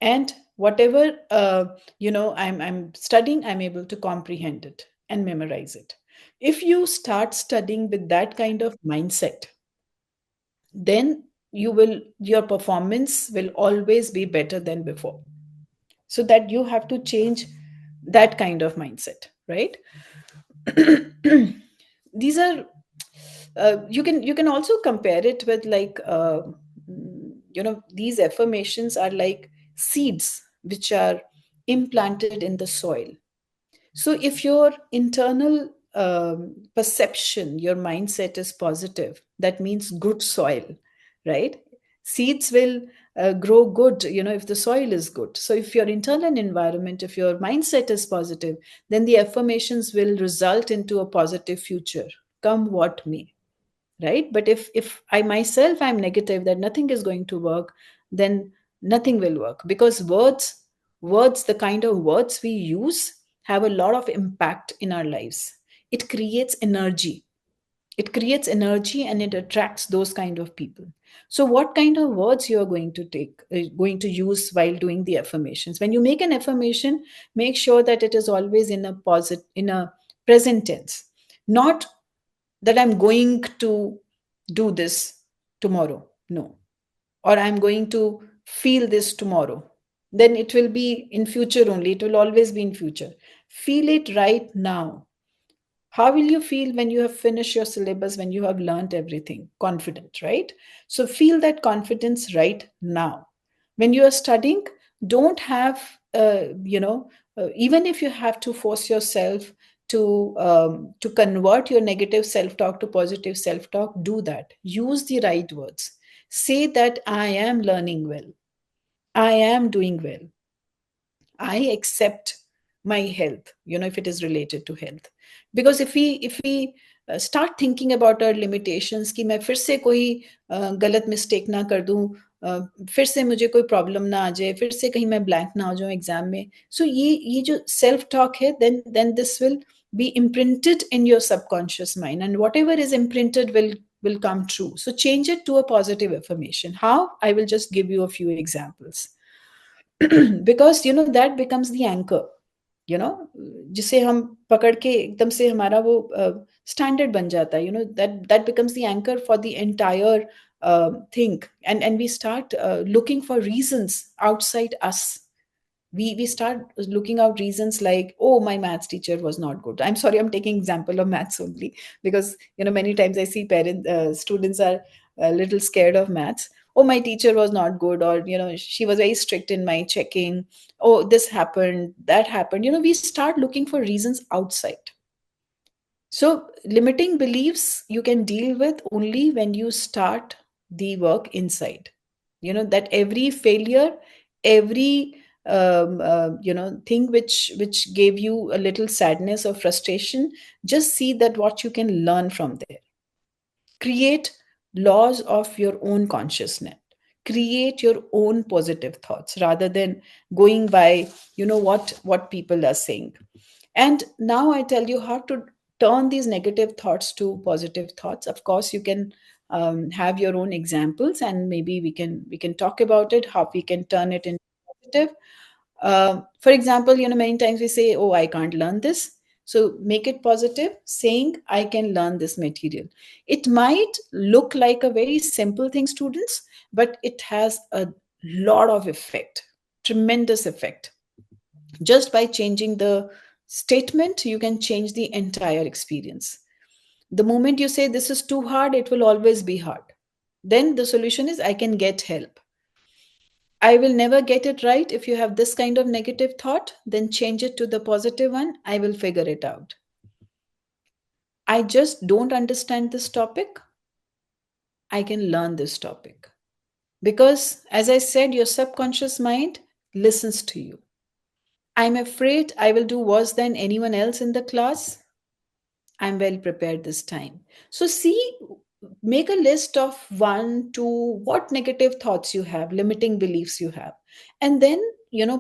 And whatever I'm studying, I'm able to comprehend it and memorize it. If you start studying with that kind of mindset, then your performance will always be better than before. So that you have to change that kind of mindset, right? These are you can also compare it with like these affirmations are like seeds which are implanted in the soil. So if your internal perception, your mindset is positive, that means good soil, right? Seeds will grow good, if the soil is good. So if your internal environment, if your mindset is positive, then the affirmations will result into a positive future, come what may, right? But if I myself I'm negative that nothing is going to work, then nothing will work, because words, the kind of words we use, have a lot of impact in our lives. It creates energy. It creates energy and it attracts those kind of people. So what kind of words you are going to use while doing the affirmations? When you make an affirmation, make sure that it is always in a present tense, not that I'm going to do this tomorrow. No. Or I'm going to feel this tomorrow. Then it will be in future only. It will always be in future. Feel it right now. How will you feel when you have finished your syllabus, when you have learned everything? Confident, right? So feel that confidence right now. When you are studying, don't have, even if you have to force yourself to convert your negative self-talk to positive self-talk, do that. Use the right words. Say that I am learning well. I am doing well. I accept my health, if it is related to health. Because if we start thinking about our limitations कि मैं फिर से कोई गलत mistake ना कर दूं, फिर से मुझे कोई प्रॉब्लम ना आ जाए, फिर से कहीं मैं ब्लैंक ना हो जाऊं एग्जाम में, सो ये जो सेल्फ टॉक है, then this will be imprinted in your subconscious mind, and whatever is imprinted will come true. So change it to a positive affirmation. How? I will just give you a few examples. Because that becomes the anchor, जिसे हम पकड़ के एकदम से हमारा वो standard बन जाता है, that becomes the anchor for the entire thing. And we start looking for reasons outside us. We start looking out reasons like, oh, my maths teacher was not good. I'm sorry, I'm taking example of maths only, because many times I see parents, students are a little scared of maths. Oh, my teacher was not good, or she was very strict in my checking. Oh, this happened, that happened. We start looking for reasons outside. So limiting beliefs you can deal with only when you start the work inside. That every failure, every thing which gave you a little sadness or frustration, just see that what you can learn from there. Create laws of your own consciousness. Create your own positive thoughts rather than going by what people are saying. And now I tell you how to turn these negative thoughts to positive thoughts. Of course, you can have your own examples, and maybe we can talk about it, how we can turn it into positive. For example, many times we say, "Oh, I can't learn this." So make it positive, saying, "I can learn this material." It might look like a very simple thing, students, but it has a lot of effect, tremendous effect. Just by changing the statement, you can change the entire experience. The moment you say this is too hard, it will always be hard. Then the solution is, I can get help. I will never get it right. If you have this kind of negative thought, then change it to the positive one. I will figure it out. I just don't understand this topic. I can learn this topic. Because, as I said, your subconscious mind listens to you. I'm afraid I will do worse than anyone else in the class. I'm well prepared this time. So, see, make a list of 1, 2, what negative thoughts you have, limiting beliefs you have, and then,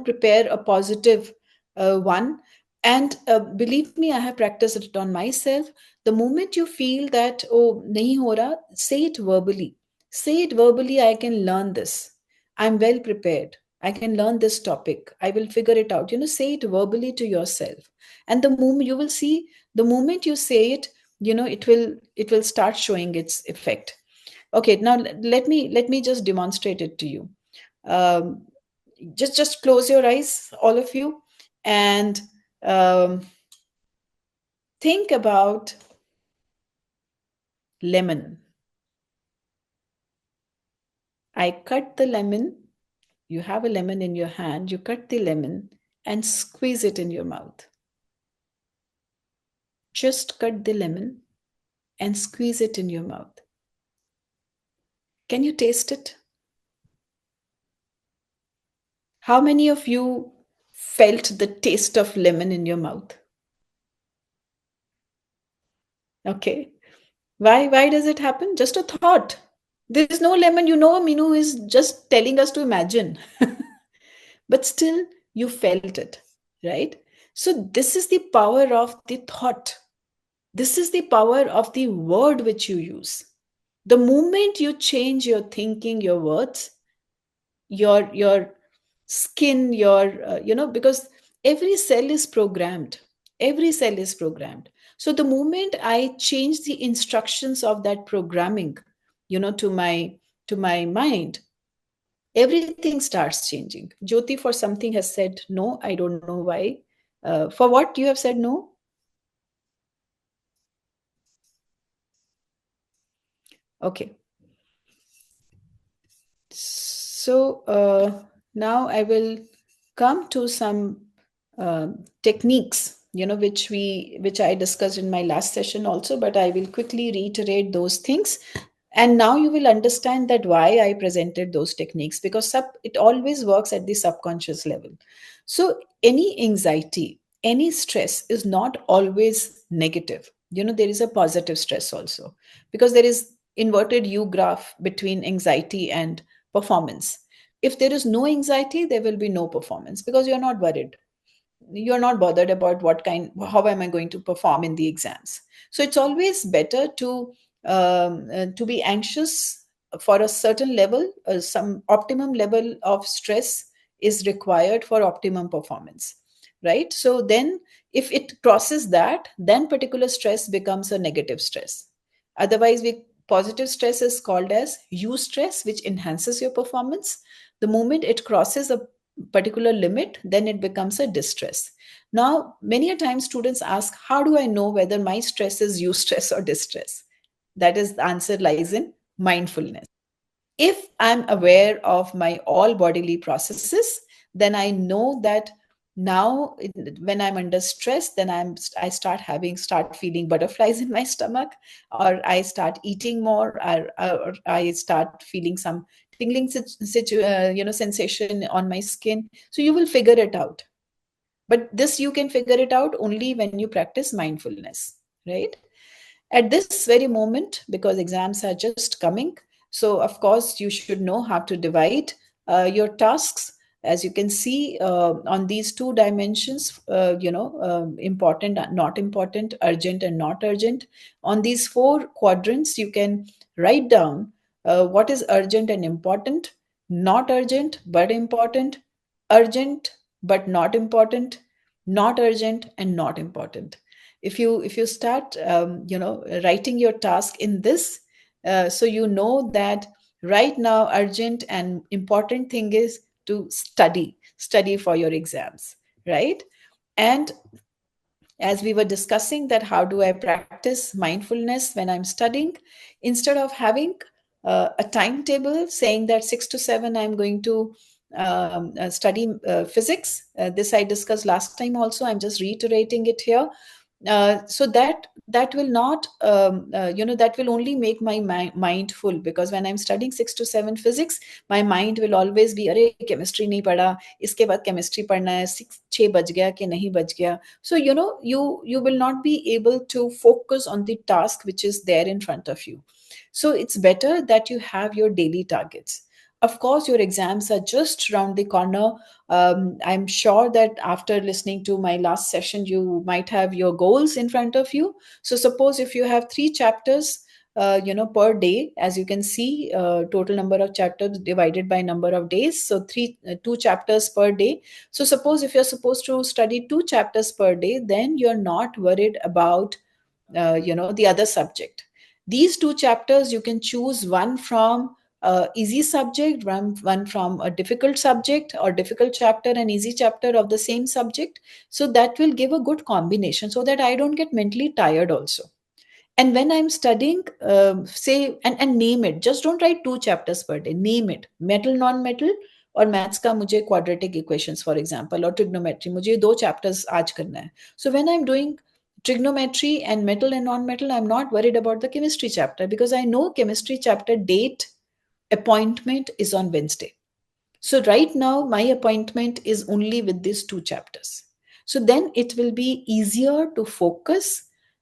prepare a positive one. And believe me, I have practiced it on myself. The moment you feel that, oh, nahi ho raha, say it verbally. Say it verbally, I can learn this. I'm well prepared. I can learn this topic. I will figure it out. Say it verbally to yourself. And the moment you will see, the moment you say it, it will start showing its effect. Okay, now let me just demonstrate it to you. um, just close your eyes, all of you, and um, think about lemon. I cut the lemon. You have a lemon in your hand. You cut the lemon and squeeze it in your mouth. Just cut the lemon and squeeze it in your mouth. Can you taste it? How many of you felt the taste of lemon in your mouth? Okay. Why does it happen? Just a thought. There is no lemon. Meenu is just telling us to imagine. But still, you felt it, right? So this is the power of the thought. This is the power of the word which you use. The moment you change your thinking, your words, your skin, because every cell is programmed. Every cell is programmed. So the moment I change the instructions of that programming, to my mind, everything starts changing. Jyoti, for something, has said no. I don't know why. For what you have said no? Okay. So now I will come to some techniques, which I discussed in my last session also, but I will quickly reiterate those things. And now you will understand that why I presented those techniques, because it always works at the subconscious level. So any anxiety, any stress is not always negative. There is a positive stress also, because there is inverted U graph between anxiety and performance. If there is no anxiety, there will be no performance, because you're not worried, you're not bothered about how am I going to perform in the exams. So it's always better to be anxious for a certain level. Some optimum level of stress is required for optimum performance, right? So then if it crosses that, then particular stress becomes a negative stress. Otherwise, positive stress is called as U stress, which enhances your performance. The moment it crosses a particular limit, then it becomes a distress. Now, many a time students ask, how do I know whether my stress is eustress or distress? That is, the answer lies in mindfulness. If I'm aware of my all bodily processes, then I know that now when I'm under stress, then I start feeling butterflies in my stomach, or I start eating more, or I start feeling some tingling sensation on my skin. So you will figure it out, but this you can figure it out only when you practice mindfulness, right? At this very moment, because exams are just coming, so of course you should know how to divide your tasks. As you can see on these two dimensions, important, not important, urgent and not urgent. On these four quadrants, you can write down what is urgent and important, not urgent but important, urgent but not important, not urgent and not important. If you start writing your task in this, so you know that right now urgent and important thing is to study for your exams, right? And as we were discussing, that how do I practice mindfulness when I'm studying, instead of having a timetable saying that 6 to 7 I'm going to study physics. This I discussed last time also, I'm just reiterating it here. So that will not that will only make my mind full, because when I'm studying 6 to 7 physics, my mind will always be, अरे chemistry नहीं पढ़ा, इसके बाद chemistry पढ़ना है, 6 बज गया कि नहीं बज गया. So you will not be able to focus on the task which is there in front of you. So it's better that you have your daily targets. Of course, your exams are just around the corner. I'm sure that after listening to my last session, you might have your goals in front of you. So suppose if you have 3 chapters, per day, as you can see, total number of chapters divided by number of days. So 2 chapters per day. So suppose if you're supposed to study 2 chapters per day, then you're not worried about the other subject. These 2 chapters, you can choose one from easy subject, one from a difficult subject, or difficult chapter and easy chapter of the same subject. So that will give a good combination, so that I don't get mentally tired also. And when I'm studying, say, and name it, just don't write 2 chapters per day, name it, metal, non-metal, और maths का मुझे quadratic equations for example, और trigonometry, मुझे 2 chapters आज करना है. So when I am doing trigonometry and metal and non-metal, I'm not worried about the chemistry chapter, because I know chemistry chapter date appointment is on Wednesday. So right now my appointment is only with these 2 chapters. So then it will be easier to focus.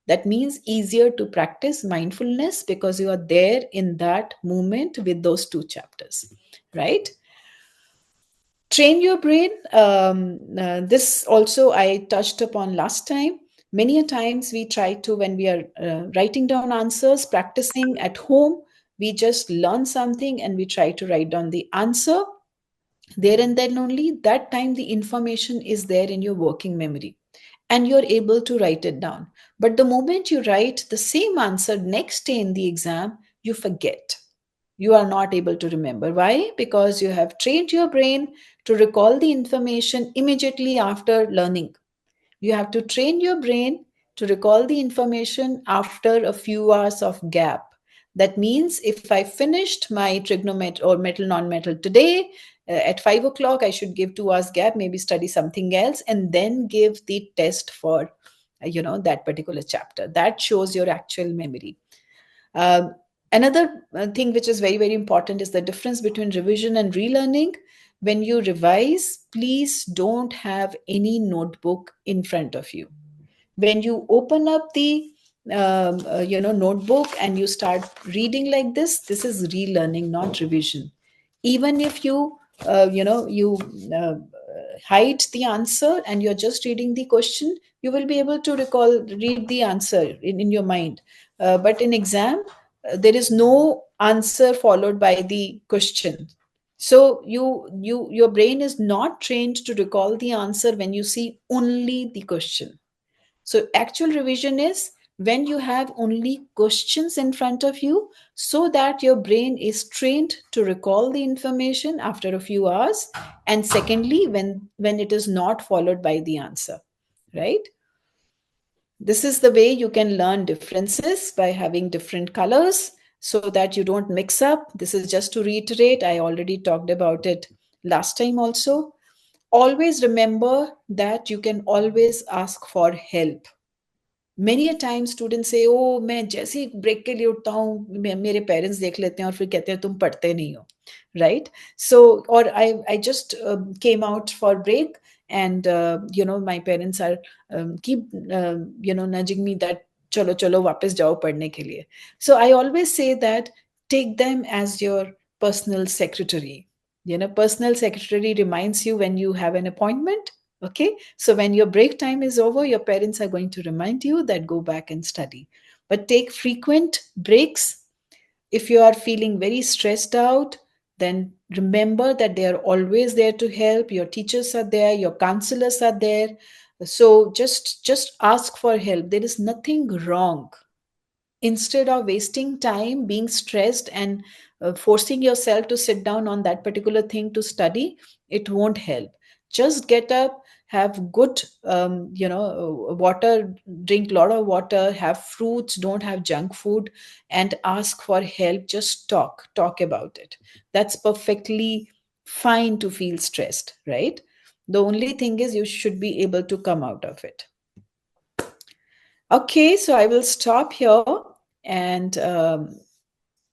That means easier to practice mindfulness, because you are there in that moment with those 2 chapters, right? Train your brain. This also I touched upon last time. Many a times we try to, when we are writing down answers, practicing at home, we just learn something and we try to write down the answer. There and then only, that time the information is there in your working memory and you're able to write it down. But the moment you write the same answer next day in the exam, you forget. You are not able to remember. Why? Because you have trained your brain to recall the information immediately after learning. You have to train your brain to recall the information after a few hours of gap. That means if I finished my trigonometry or metal non-metal today at 5 o'clock, I should give 2 hours gap, maybe study something else, and then give the test for that particular chapter. That shows your actual memory. Another thing which is very, very important is the difference between revision and relearning. When you revise, please don't have any notebook in front of you. When you open up the notebook and you start reading like this is relearning, not revision. Even if you uh, hide the answer and you're just reading the question, you will be able to read the answer in your mind. But in exam, there is no answer followed by the question. So your brain is not trained to recall the answer when you see only the question. So actual revision is when you have only questions in front of you, so that your brain is trained to recall the information after a few hours. And secondly, when it is not followed by the answer, right? This is the way you can learn differences, by having different colors so that you don't mix up. This is just to reiterate. I already talked about it last time also. Always remember that you can always ask for help. Many a time students say, oh, मैं जैसे ही break के लिए उठता हूँ मेरे parents देख लेते हैं और फिर कहते हैं तुम पढ़ते नहीं हो, right? So, or I just came out for break, and my parents are keep nudging me that चलो चलो वापस जाओ पढ़ने के लिए. So I always say that take them as your personal secretary. Personal secretary reminds you when you have an appointment. Okay, so when your break time is over, your parents are going to remind you that go back and study. But take frequent breaks. If you are feeling very stressed out, then remember that they are always there to help. Your teachers are there, your counselors are there. So just ask for help. There is nothing wrong. Instead of wasting time being stressed and forcing yourself to sit down on that particular thing to study, it won't help. Just get up, have good water, drink a lot of water, have fruits, don't have junk food, and ask for help. Just talk about it. That's perfectly fine to feel stressed, right? The only thing is you should be able to come out of it. Okay, so I will stop here, and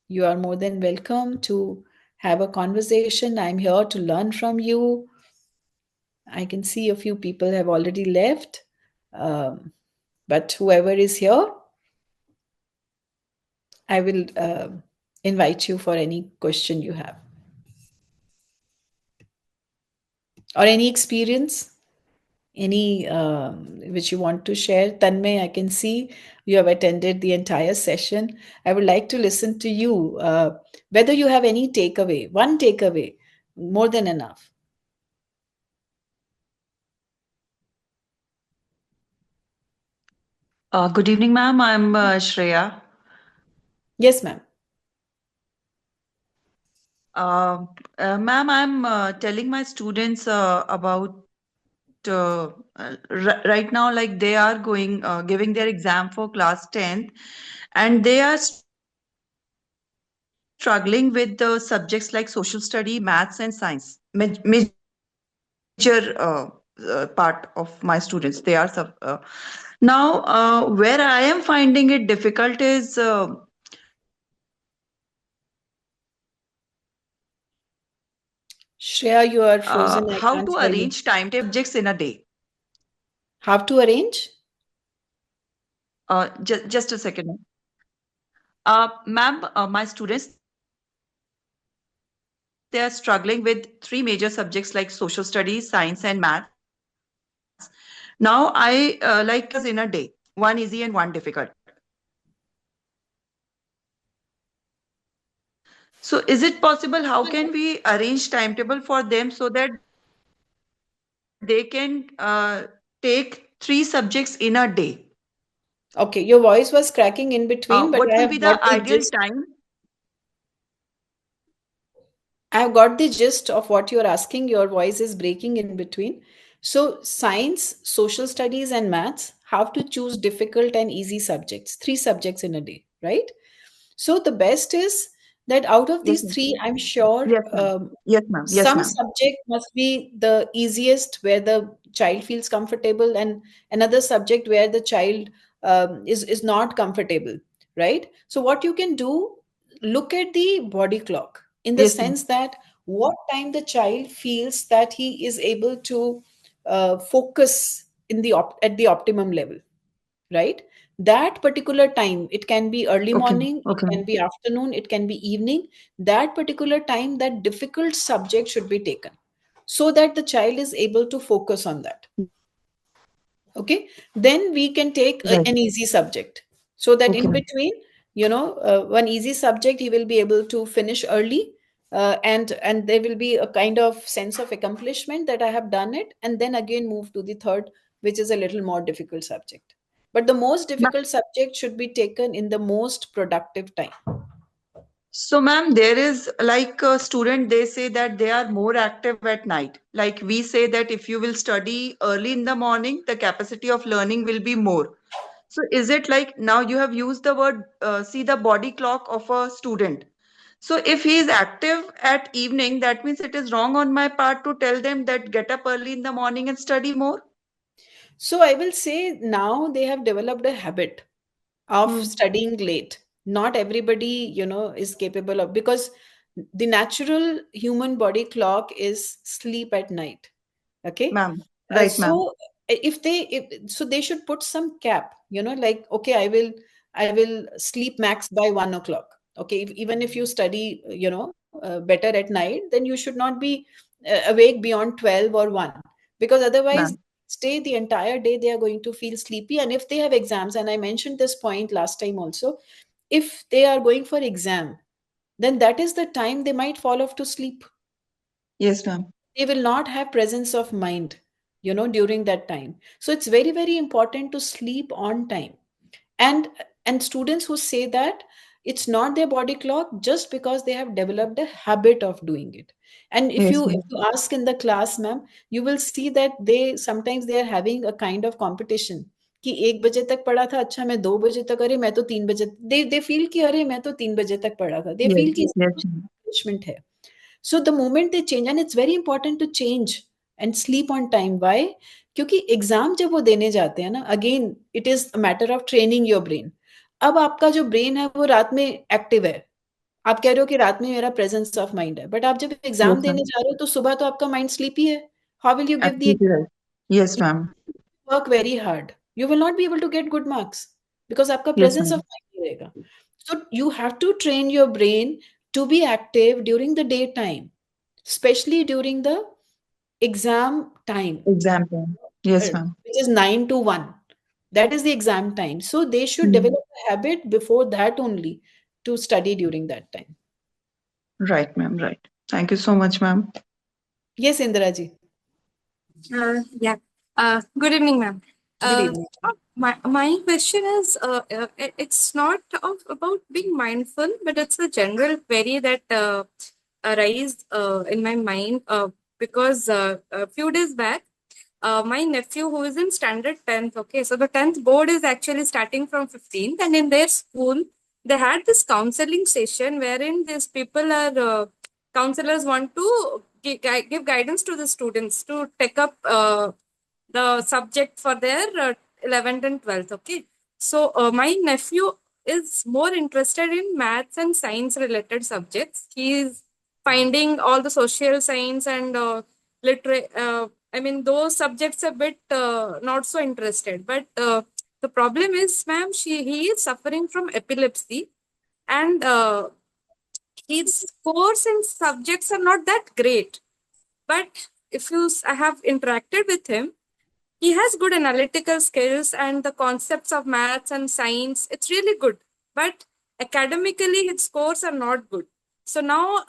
you are more than welcome to have a conversation. I'm here to learn from you. I can see a few people have already left, but whoever is here, I will invite you for any question you have or any experience, any which you want to share. Tanmay, I can see you have attended the entire session. I would like to listen to you, whether you have any takeaway, one takeaway, more than enough. Good evening, ma'am. I'm Shreya. Yes, ma'am. Ma'am, I'm telling my students about right now, like they are going giving their exam for class 10th, and they are struggling with the subjects like social study, maths, and science. Major part of my students, they are now where I am finding it difficult is Shreya, you are frozen. how I to can't hear you. arrange timetable subjects in a day. How to arrange? Just a second, ma'am. Ma'am, my students, they are struggling with three major subjects like social studies, science, and maths. Now I like to arrange their syllabus in a day, one easy and one difficult. So is it possible? How can we arrange timetable for them so that they can take three subjects in a day? Okay, your voice was cracking in between, What but will be the ideal time? I have got the gist of what you're asking. Your voice is breaking in between. So, science, social studies, and maths have to choose difficult and easy subjects, three subjects in a day, right? So, the best is that out of Yes, these ma'am. three, I'm sure Yes, ma'am. Yes, ma'am. Yes, some ma'am. subject must be the easiest where the child feels comfortable, and another subject where the child is not comfortable, right? So, what you can do, look at the body clock in the Yes, ma'am. sense that what time the child feels that he is able to focus in the at the optimum level, right? That particular time, it can be early Okay. morning, it Okay, can ma'am. be afternoon, it can be evening. That particular time, that difficult subject should be taken so that the child is able to focus on that. Okay, then we can take Right. an easy subject, so that Okay, in ma'am. between, one easy subject he will be able to finish early, and there will be a kind of sense of accomplishment that I have done it, and then again move to the third, which is a little more difficult subject. But the most Ma- difficult subject should be taken in the most productive time. So, ma'am, there is like a student, they say that they are more active at night. Like we say that if you will study early in the morning, the capacity of learning will be more. So, is it like now you have used the word, see the body clock of a student. So, if he is active at evening, that means it is wrong on my part to tell them that get up early in the morning and study more. So I will say now they have developed a habit of Hmm. studying late. Not everybody, is capable of, because the natural human body clock is sleep at night. Okay. Ma'am. Right, ma'am. So so they should put some cap, like, okay, I will sleep max by 1 o'clock. Okay. Even if you study, better at night, then you should not be awake beyond 12 or 1, because otherwise Ma'am. stay the entire day they are going to feel sleepy. And if they have exams, and I mentioned this point last time also, if they are going for exam, then that is the time they might fall off to sleep. Yes, ma'am. They will not have presence of mind, during that time. So it's very, very important to sleep on time. And students who say that, it's not their body clock, just because they have developed a habit of doing it. And if Yes, you ma'am. if you ask in the class, ma'am, you will see that they are having a kind of competition, कि 1 बजे तक पढ़ा था, अच्छा मैं 2 बजे तक, अरे मैं तो 3 बजे, they feel कि अरे मैं तो 3 बजे तक पढ़ा था, they Yes, feel कि इसमें yes, कुछ ma'am. accomplishment है. So the moment they change, and it's very important to change and sleep on time. Why? क्योंकि एग्जाम जब वो देने जाते हैं ना, again it is a matter of training your brain. अब आपका जो ब्रेन है वो रात में एक्टिव है. आप कह रहे हो कि रात में मेरा प्रेजेंस ऑफ माइंड है, बट आप जब एग्जाम Yes, देने ma'am. जा रहे हो तो सुबह तो आपका माइंड स्लीपी है. How will you give the Absolutely right. Yes, ma'am. work very hard? You will not be able to get good marks because आपका Yes, presence of ma'am. mind नहीं रहेगा. So you have to train your brain to be active during the daytime, especially during the exam time, Exam time. Yes, ma'am. which is 9 to 1. That is the exam time. So they should Hmm. develop a habit before that only to study during that time. Right, ma'am. Right. Thank you so much, ma'am. Yes, Indiraji. Yeah. Good evening, ma'am. Good evening. My question is, it's not about being mindful, but it's a general query that arise in my mind because a few days back, my nephew who is in standard 10th, okay, so the 10th board is actually starting from 15th, and in their school, they had this counseling session wherein these people are counselors want to give guidance to the students to take up the subject for their 11th and 12th. Okay. So my nephew is more interested in maths and science related subjects. He is finding all the social science and I mean, those subjects a bit not so interested. But the problem is, ma'am, he is suffering from epilepsy, and his scores in subjects are not that great. But if I have interacted with him, he has good analytical skills and the concepts of maths and science. It's really good. But academically, his scores are not good. So now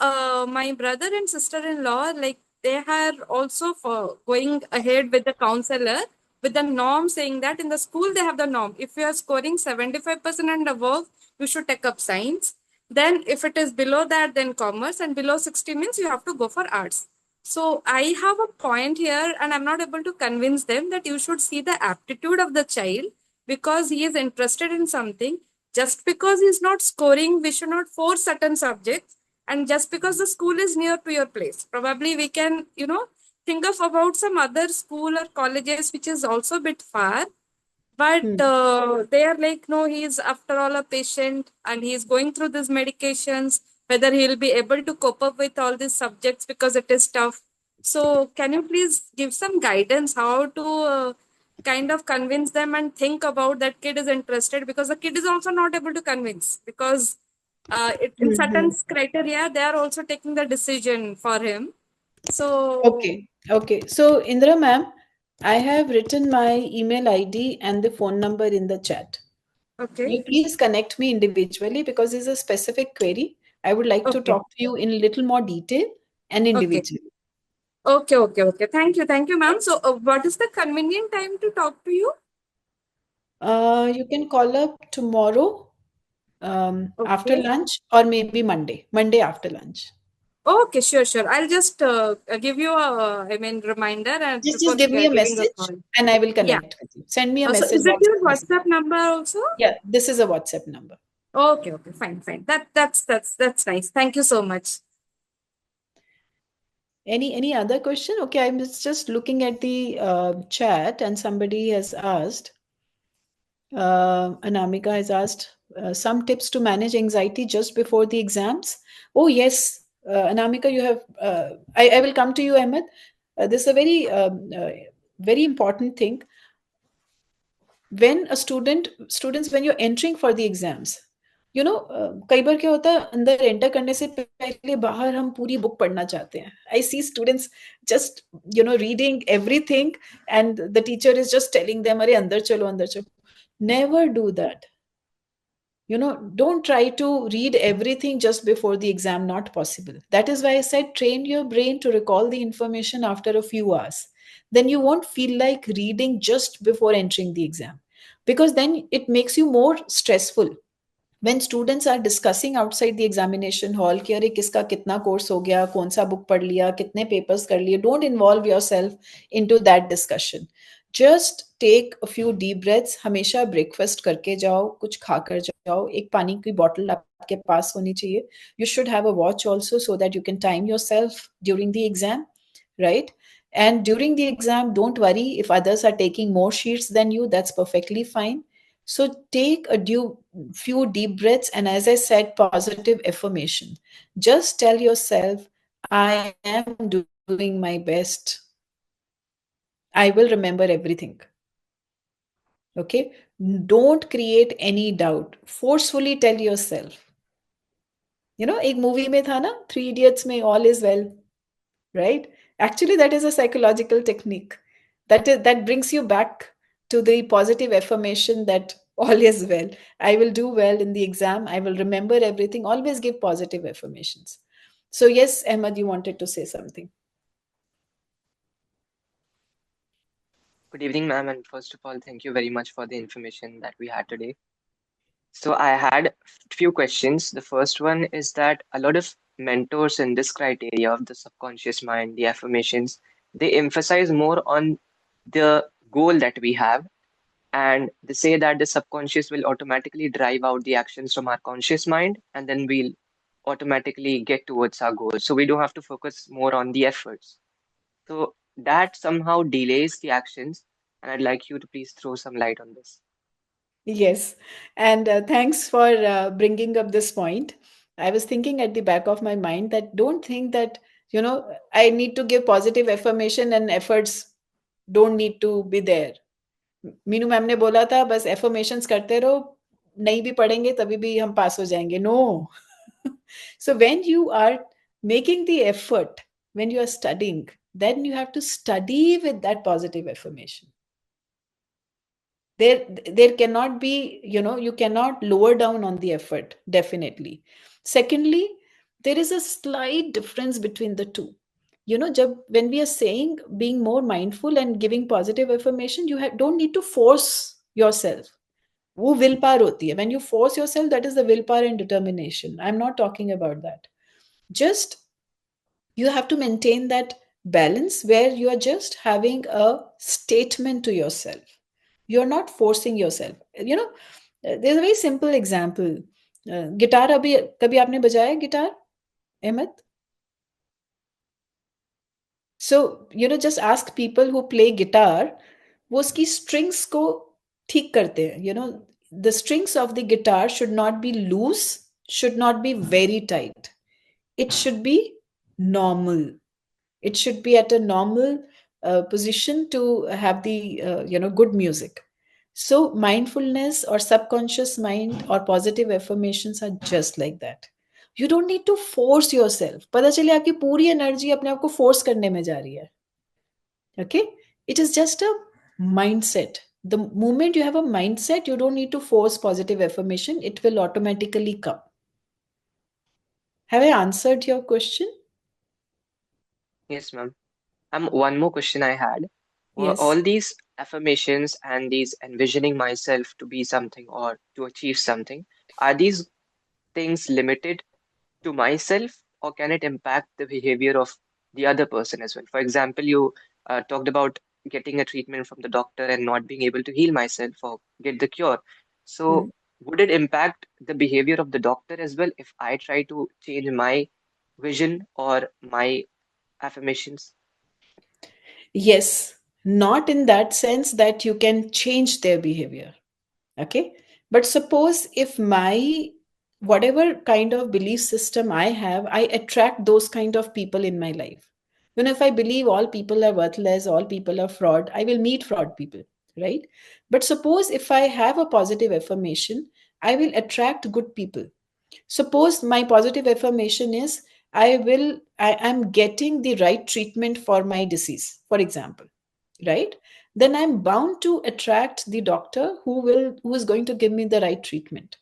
my brother and sister-in-law, like they are also for going ahead with the counselor with the norm saying that in the school they have the norm. If you are scoring 75% and above, you should take up science. Then if it is below that, then commerce, and below 60 means you have to go for arts. So I have a point here, and I'm not able to convince them that you should see the aptitude of the child because he is interested in something. Just because he's not scoring, we should not force certain subjects. And just because the school is near to your place, probably we can, think of about some other school or colleges which is also a bit far. But they are like, no, he's after all a patient and he's going through these medications, whether he'll be able to cope up with all these subjects because it is tough. So, can you please give some guidance how to kind of convince them and think about that kid is interested, because the kid is also not able to convince because in certain criteria they are also taking the decision for him. So, Okay. So, Indra ma'am, I have written my email ID and the phone number in the chat. okay, You please connect me individually because it's a specific query. I would like to okay, talk to you in a little more detail and okay. individually. Okay. Thank you, ma'am. So, what is the convenient time to talk to you? You can call up tomorrow after Okay. lunch or maybe Monday. Monday after lunch. Okay, sure. I'll just give you a, reminder and Just before give me a giving a message call. and I will Yeah. connect with you. Send me a So, message, is it your WhatsApp message. WhatsApp number also? Yeah, this is a WhatsApp number. Okay, fine. That's nice. Thank you so much. Any other question? Okay, I'm just looking at the chat and somebody has asked, Anamika has asked, some tips to manage anxiety just before the exams. Oh, yes, Anamika, you have, I will come to you, Ahmed. This is a very important thing. When a students, when you're entering for the exams, कई बार क्या होता है अंदर enter करने से पहले बाहर हम पूरी बुक पढ़ना चाहते हैं. I see students just reading everything and the teacher is just telling them अरे अंदर चलो. Never do that. Don't try to read everything just before the exam. Not possible. That is why I said train your brain to recall the information after a few hours. Then you won't feel like reading just before entering the exam, because then it makes you more stressful. When students are discussing outside the examination hall कि अरे किसका कितना course हो गया, कौन सा book पढ़ लिया, कितने पेपर्स कर लिए, don't involve yourself into that discussion. Just take a few deep breaths. हमेशा breakfast करके जाओ, कुछ खा कर जाओ, एक पानी की बॉटल आपके पास होनी चाहिए. You should have a watch also so that you can time yourself during the exam, right? And during the exam, don't worry if others are taking more sheets than you, that's perfectly fine. So take a few deep breaths, and as I said, positive affirmation. Just tell yourself, I am doing my best. I will remember everything. Okay? Don't create any doubt. Forcefully tell yourself. एक movie में था ना, Three Idiots में all is well, right? Actually, that is a psychological technique. That brings you back to the positive affirmation that all is well. I will do well in the exam. I will remember everything. Always give positive affirmations. So yes, Ahmad, you wanted to say something. Good evening, ma'am, and first of all, thank you very much for the information that we had today. So I had a few questions. The first one is that a lot of mentors in this criteria of the subconscious mind, the affirmations, they emphasize more on the goal that we have, and they say that the subconscious will automatically drive out the actions from our conscious mind, and then we'll automatically get towards our goal. So we don't have to focus more on the efforts. So that somehow delays the actions, and I'd like you to please throw some light on this. Yes, and thanks for bringing up this point. I was thinking at the back of my mind that don't think that, I need to give positive affirmation and efforts don't need to be there. Meenu ma'am ने बोला था बस affirmations करते रहो, नहीं भी पढ़ेंगे तभी भी हम पास हो जाएंगे. No. So when you are making the effort, when you are studying, then you have to study with that positive affirmation. There cannot be, you cannot lower down on the effort, definitely. Secondly, there is a slight difference between the two. When we are saying being more mindful and giving positive affirmation, don't need to force yourself. वो willpower होती है. When you force yourself, that is the willpower and determination. I'm not talking about that. Just you have to maintain that balance where you are just having a statement to yourself. You're not forcing yourself. There's a very simple example. Guitar अभी कभी आपने बजाया guitar, Ahmed? So, just ask people who play guitar, वो उसकी strings को ठीक करते हैं, the strings of the guitar should not be loose, should not be very tight. It should be normal. It should be at a normal position to have the good music. So mindfulness or subconscious mind or positive affirmations are just like that. You don't need to force yourself. पता चले आपकी पूरी energy अपने आप को force करने में जा रही है. Okay, it is just a mindset. The moment you have a mindset, you don't need to force positive affirmation, it will automatically come. Have I answered your question? Yes, ma'am. One more question I had. Were Yes. all these affirmations and these envisioning myself to be something or to achieve something, are these things limited to myself, or can it impact the behavior of the other person as well? For example, you talked about getting a treatment from the doctor and not being able to heal myself or get the cure. Hmm. So, would it impact the behavior of the doctor as well if I try to change my vision or my affirmations? Yes, not in that sense that you can change their behavior. Okay. But suppose if my whatever kind of belief system I have, I attract those kind of people in my life. If I believe all people are worthless, all people are fraud, I will meet fraud people, right? But suppose if I have a positive affirmation, I will attract good people. Suppose my positive affirmation is I am getting the right treatment for my disease, for example, right? Then I'm bound to attract the doctor who is going to give me the right treatment.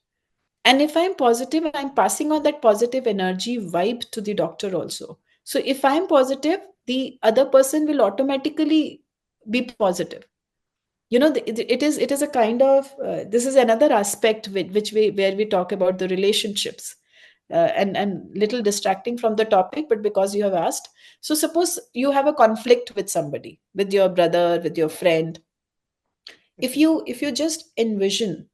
And if I'm positive, I'm passing on that positive energy vibe to the doctor also. So if I'm positive, the other person will automatically be positive. It is a kind of this is another aspect which we where we talk about the relationships, and little distracting from the topic, but because you have asked. So suppose you have a conflict with somebody, with your brother, with your friend. If you just envision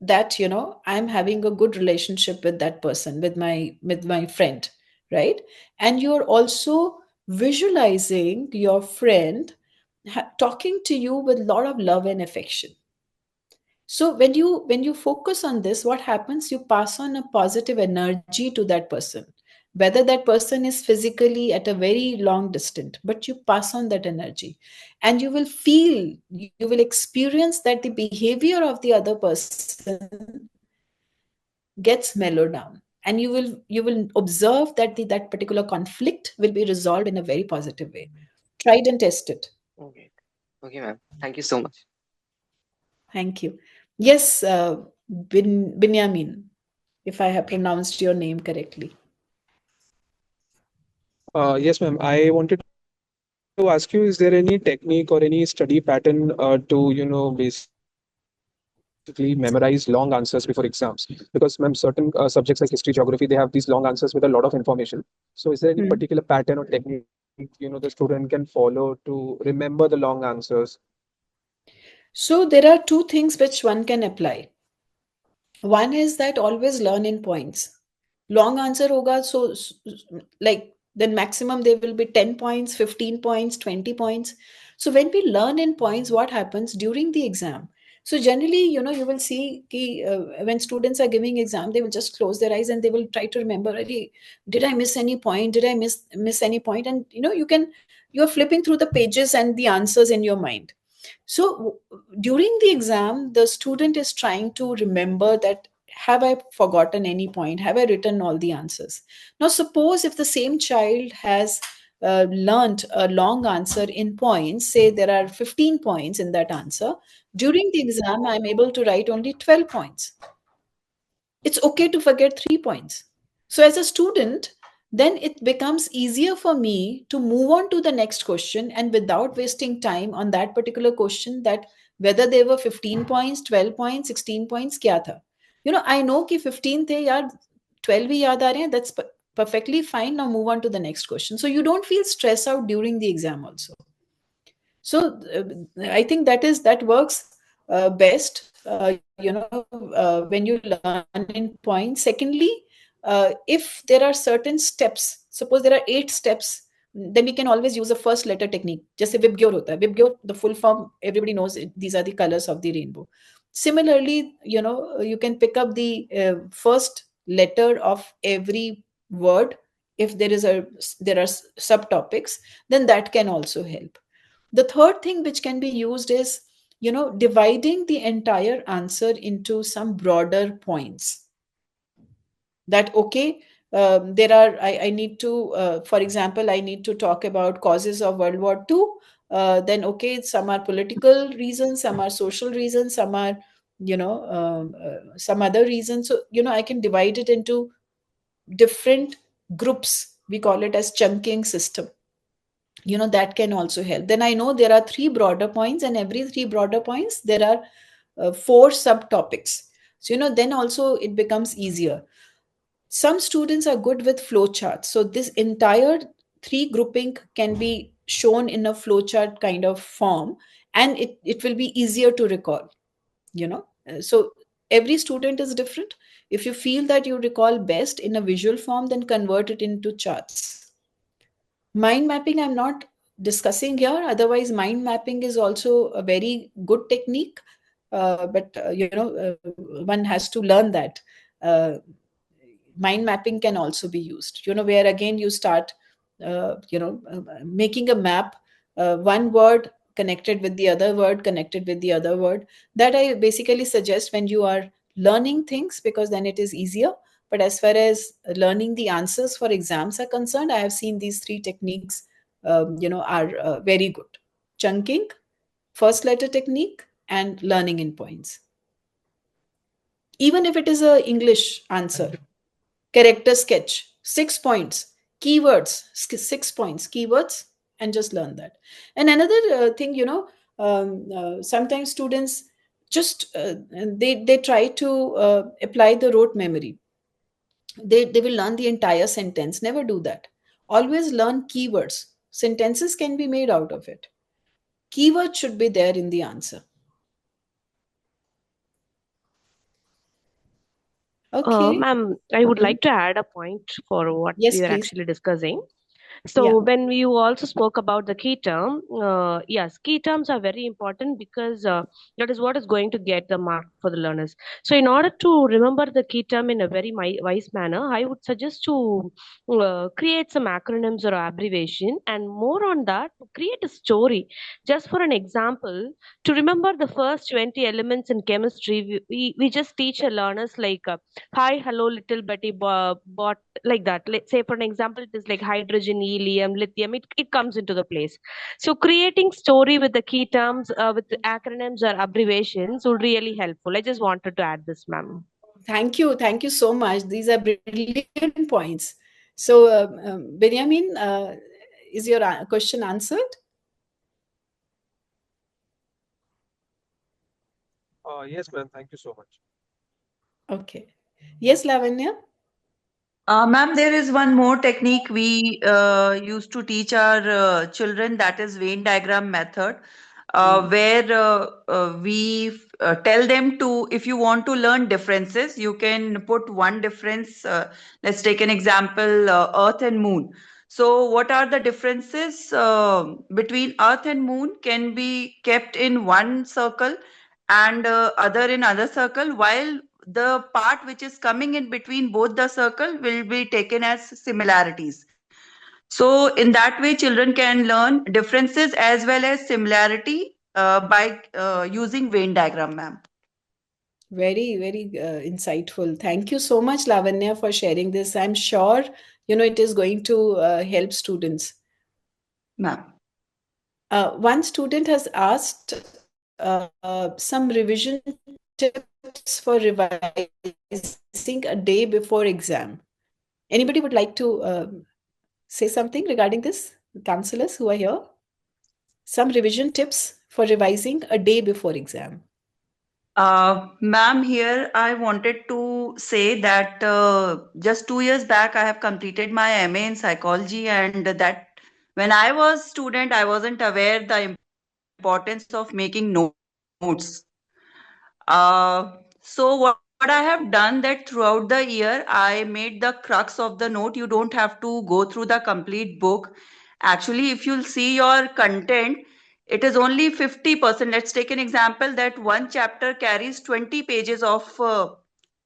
that I'm having a good relationship with that person, with my friend, right? And you're also visualizing your friend talking to you with a lot of love and affection. So when you focus on this, what happens? You pass on a positive energy to that person, whether that person is physically at a very long distance, but you pass on that energy, and you will experience that the behavior of the other person gets mellowed down, and you will observe that that particular conflict will be resolved in a very positive way. Try it and test it. Okay. Okay, ma'am. Thank you so much. Thank you. Yes, Binyamin, if I have pronounced your name correctly. Yes, ma'am. I wanted to ask you, is there any technique or any study pattern to, basically memorize long answers before exams? Because, ma'am, certain subjects like history, geography, they have these long answers with a lot of information. So, is there any particular pattern or Hmm. technique, the student can follow to remember the long answers? So there are two things which one can apply. One is that always learn in points. Long answer hoga, so like then maximum there will be 10 points, 15 points, 20 points. So when we learn in points, what happens during the exam? So generally, you will see ki, when students are giving exam, they will just close their eyes and they will try to remember, "Arey, did I miss any point? Did I miss any point?" And you're flipping through the pages and the answers in your mind. So during the exam, the student is trying to remember that, have I forgotten any point? Have I written all the answers? Now, suppose if the same child has learned a long answer in points, say there are 15 points in that answer, during the exam, I'm able to write only 12 points. It's okay to forget 3 points. So, as a student, then it becomes easier for me to move on to the next question and without wasting time on that particular question, that whether there were 15 points, 12 points, 16 points, kya tha. I know कि 15 थे यार, 12 ही याद आ रहे हैं, that's perfectly fine. Now move on to the next question. So you don't feel stressed out during the exam also. So I think that works best. When you learn in points. Secondly, if there are certain steps, suppose there are 8 steps then we can always use a first letter technique. Just say Vibgyor hota hai. Vibgyor, the full form, everybody knows these are the colors of the rainbow. Similarly, you can pick up the first letter of every word. If there are subtopics, then that can also help. The third thing which can be used is, dividing the entire answer into some broader points. That, okay, there are, I need to, for example, I need to talk about causes of World War II. Then, okay, some are political reasons, some are social reasons, some are, some other reasons. So, I can divide it into different groups. We call it as chunking system. That can also help. Then I know there are three broader points, and every three broader points there are four subtopics. So then also it becomes easier. Some students are good with flowcharts, so this entire three grouping can be shown in a flowchart kind of form, and it will be easier to recall. So every student is different. If you feel that you recall best in a visual form, then convert it into charts. Mind mapping I'm not discussing here. Otherwise, mind mapping is also a very good technique. But one has to learn that. Mind mapping can also be used, where again you start making a map, one word connected with the other word, connected with the other word. That I basically suggest when you are learning things, because then it is easier. But as far as learning the answers for exams are concerned, I have seen these three techniques are very good. Chunking, first letter technique, and learning in points. Even if it is a English answer, character sketch, 6 points, keywords, 6 points, keywords, and just learn that. And another thing, sometimes students just they try to apply the rote memory. They will learn the entire sentence. Never do that. Always learn keywords. Sentences can be made out of it. Keywords should be there in the answer. Okay. Ma'am, I would Hmm? like to add a point for what Yes, we are please. actually discussing. Yeah. So when you also spoke about the key term, yes, key terms are very important because that is what is going to get the mark for the learners. So in order to remember the key term in a very wise manner, I would suggest to create some acronyms or abbreviation, and more on that, create a story. Just for an example, to remember the first 20 elements in chemistry, we just teach our learners like hi, hello, little Betty bought, like that. Let's say for an example, it is like hydrogen, helium, lithium. It comes into the place. So creating story with the key terms, with the acronyms or abbreviations would really helpful. I just wanted to add this, ma'am. Thank you. Thank you so much. These are brilliant points. So, Benjamin, is your question answered? Yes, ma'am. Thank you so much. Okay. Yes, Lavanya? Ma'am, there is one more technique we used to teach our children, that is Venn diagram method, where we tell them to, if you want to learn differences, you can put one difference. Let's take an example, Earth and Moon. So, what are the differences between Earth and Moon can be kept in one circle and other in other circle, while the part which is coming in between both the circle will be taken as similarities. So in that way, children can learn differences as well as similarity by using Venn diagram, ma'am. Very, very insightful. Thank you so much, Lavanya, for sharing this. I'm sure, it is going to help students. Ma'am. One student has asked some revision tips for revising a day before exam. Anybody would like to say something regarding this? Counselors who are here? Some revision tips for revising a day before exam. Ma'am, here I wanted to say that just 2 years back, I have completed my MA in psychology, and that when I was student, I wasn't aware the importance of making notes. So what I have done that throughout the year, I made the crux of the note. You don't have to go through the complete book, Actually, if you'll see your content, it is only 50%. Let's take an example that one chapter carries 20 pages of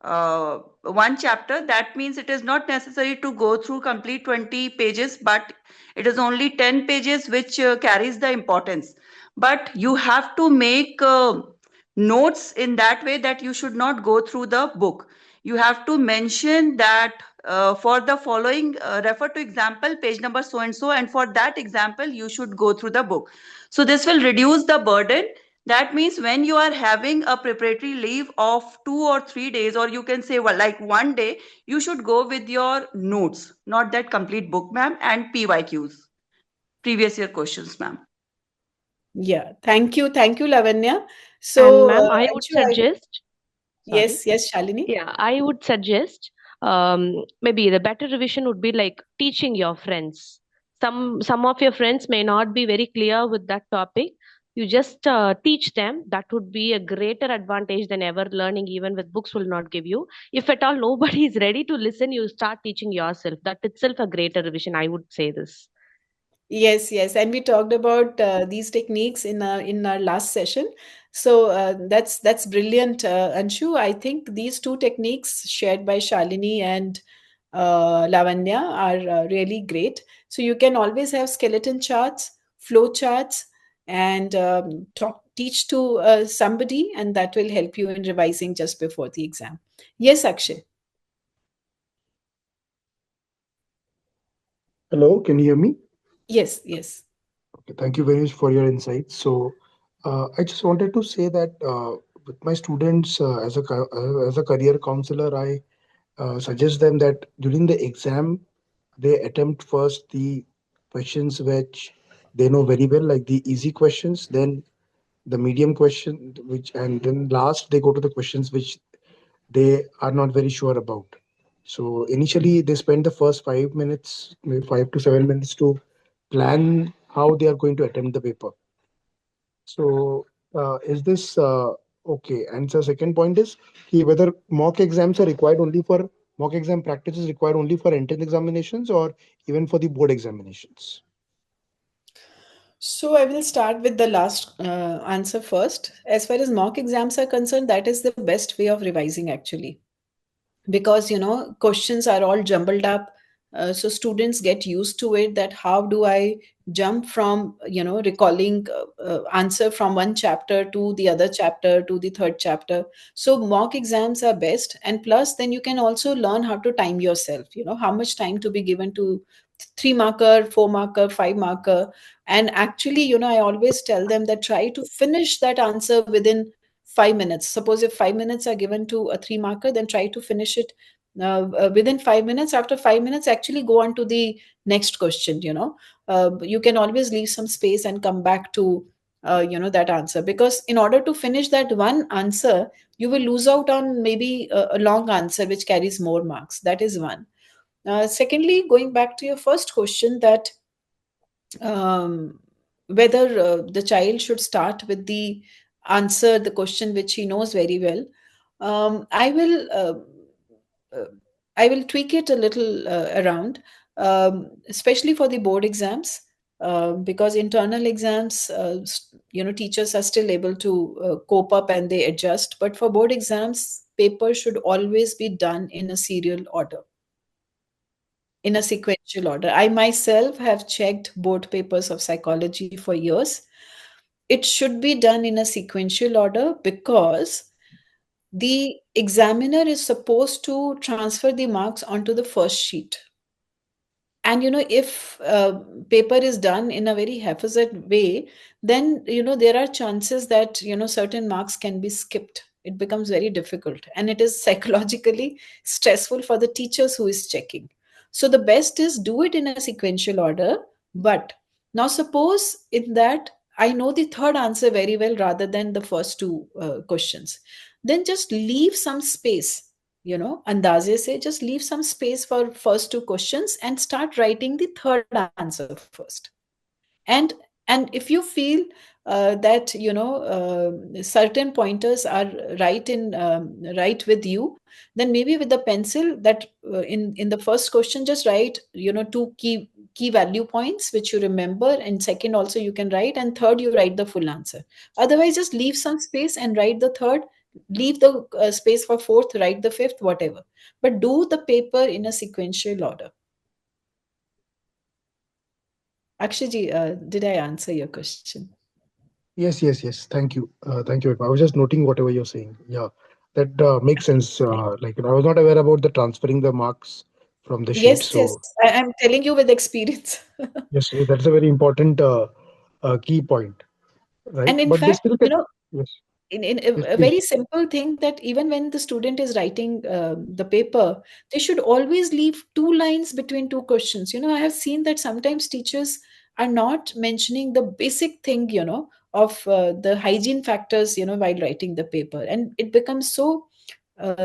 one chapter. That means it is not necessary to go through complete 20 pages, but it is only 10 pages which carries the importance. But you have to make notes in that way that you should not go through the book. You have to mention that for the following, refer to example page number so and so, and for that example you should go through the book. So this will reduce the burden. That means when you are having a preparatory leave of 2 or 3 days, or you can say, well, like one day, you should go with your notes, not that complete book, ma'am, and PYQs, previous year questions, ma'am. Yeah, thank you. Thank you, Lavanya. And So, ma'am, I would Anshu, suggest, sorry. yes, Shalini. Yeah, I would suggest maybe the better revision would be like teaching your friends. Some of your friends may not be very clear with that topic. You just teach them. That would be a greater advantage than ever learning, even with books will not give you. If at all nobody is ready to listen, you start teaching yourself. That itself a greater revision. I would say this. Yes, and we talked about these techniques in our last session. So that's brilliant, Anshu. I think these two techniques shared by Shalini and Lavanya are really great. So you can always have skeleton charts, flow charts, and teach to somebody, and that will help you in revising just before the exam. Yes, Akshay. Hello, can you hear me? Yes. Okay, thank you very much for your insights. So, I just wanted to say that with my students as a career counselor, I suggest them that during the exam they attempt first the questions which they know very well, like the easy questions, then the medium question, which and then last they go to the questions which they are not very sure about. So initially, they spend the first 5 minutes, maybe 5 to 7 minutes, to plan how they are going to attempt the paper. So is this okay? And the second point is whether mock exam practice is required only for entrance examinations or even for the board examinations. So I will start with the last answer first. As far as mock exams are concerned, that is the best way of revising actually, because questions are all jumbled up. So students get used to it, that how do I jump from recalling answer from one chapter to the other chapter to the third chapter. So mock exams are best, and plus then you can also learn how to time yourself, how much time to be given to 3 marker, 4 marker, 5 marker. And actually, I always tell them that try to finish that answer within 5 minutes. Suppose if 5 minutes are given to a 3 marker, then try to finish it within 5 minutes. After 5 minutes, actually go on to the next question. You can always leave some space and come back to that answer, because in order to finish that one answer, you will lose out on maybe a long answer which carries more marks. That is one. Secondly, going back to your first question, that whether the child should start with the answer, the question which he knows very well. um, i will uh, uh, I will tweak it a little around, especially for the board exams, because internal exams, teachers are still able to cope up and they adjust. But for board exams, paper should always be done in a serial order, in a sequential order. I myself have checked board papers of psychology for years. It should be done in a sequential order, because the examiner is supposed to transfer the marks onto the first sheet. And if paper is done in a very haphazard way, then there are chances that certain marks can be skipped. It becomes very difficult, and it is psychologically stressful for the teachers who is checking. So the best is do it in a sequential order. But now suppose in that I know the third answer very well rather than the first two questions, then just leave some space. Andaze say, just leave some space for first two questions and start writing the third answer first. And and if you feel that certain pointers are right with you, then maybe with the pencil, that in the first question just write two key key value points which you remember, and second also you can write, and third you write the full answer. Otherwise just leave some space and write the third, leave the space for fourth, write the fifth, whatever, but do the paper in a sequential order. Akshayji, did I answer your question? Yes, yes, yes. Thank you. Thank you. I was just noting whatever you're saying. Yeah, that makes sense. Like I was not aware about the transferring the marks from the sheet. Yes, yes, So I'm telling you with experience. yes, that's a very important key point, right? And in But they fact, still you get know, yes, in yes, a please. very simple thing, that even when the student is writing the paper, they should always leave two lines between two questions. I have seen that sometimes teachers are not mentioning the basic thing, of the hygiene factors, while writing the paper, and it becomes so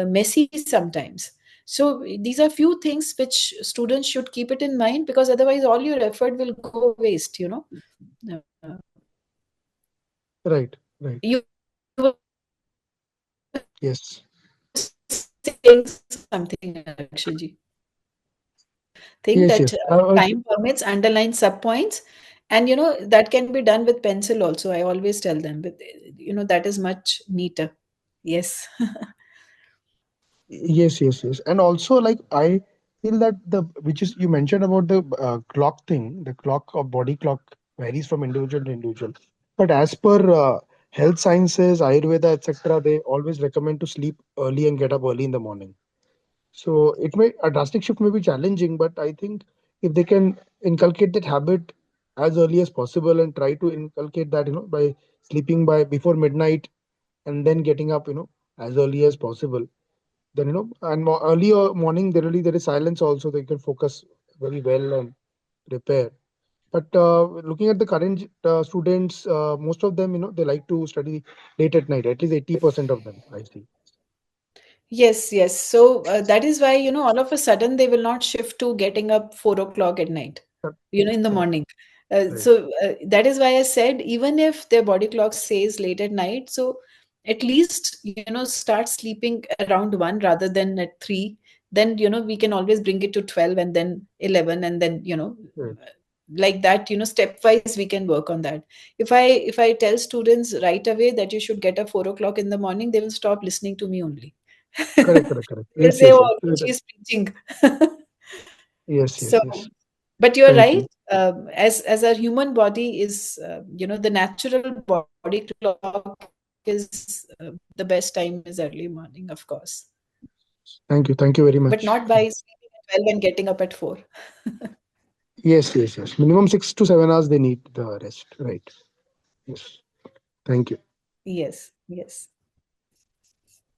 messy sometimes. So these are few things which students should keep it in mind, because otherwise all your effort will go waste. Uh, Right, right. you were Yes, saying something, Akshayji. Thing yes, that yes. I was time permits, underline subpoints, and that can be done with pencil also. I always tell them, but that is much neater. Yes. yes, yes, yes. And also, like, I feel that the which is you mentioned about the clock thing, the clock or body clock varies from individual to individual. But as per health sciences, Ayurveda, etc., they always recommend to sleep early and get up early in the morning. So it may a drastic shift may be challenging, but I think if they can inculcate that habit as early as possible and try to inculcate that, by sleeping by before midnight and then getting up, as early as possible, then and early morning there is silence also, they can focus very well and prepare. But looking at the current students, most of them, they like to study late at night, at least 80% of them I see. Yes, yes. So that is why, all of a sudden they will not shift to getting up 4 o'clock at night, Correct, in the correct, morning. right, So that is why I said, even if their body clock says late at night, so at least, start sleeping around 1 rather than at 3. Then, we can always bring it to 12 and then 11, and then, right. like that, stepwise we can work on that. If I tell students right away that you should get up 4 o'clock in the morning, they will stop listening to me only. Correct, correct, correct. They'll Yes, say, yes, yes. "Oh, she's preaching." Yes, So, yes, yes. but you're Thank right. you. As our human body is, the natural body clock is the best time is early morning, of course, Thank you. Thank you very but much. not by sleeping at 12 and getting up at 4. Yes, yes, yes. Minimum 6 to 7 hours they need the rest. Right. Yes. Thank you. Yes, yes.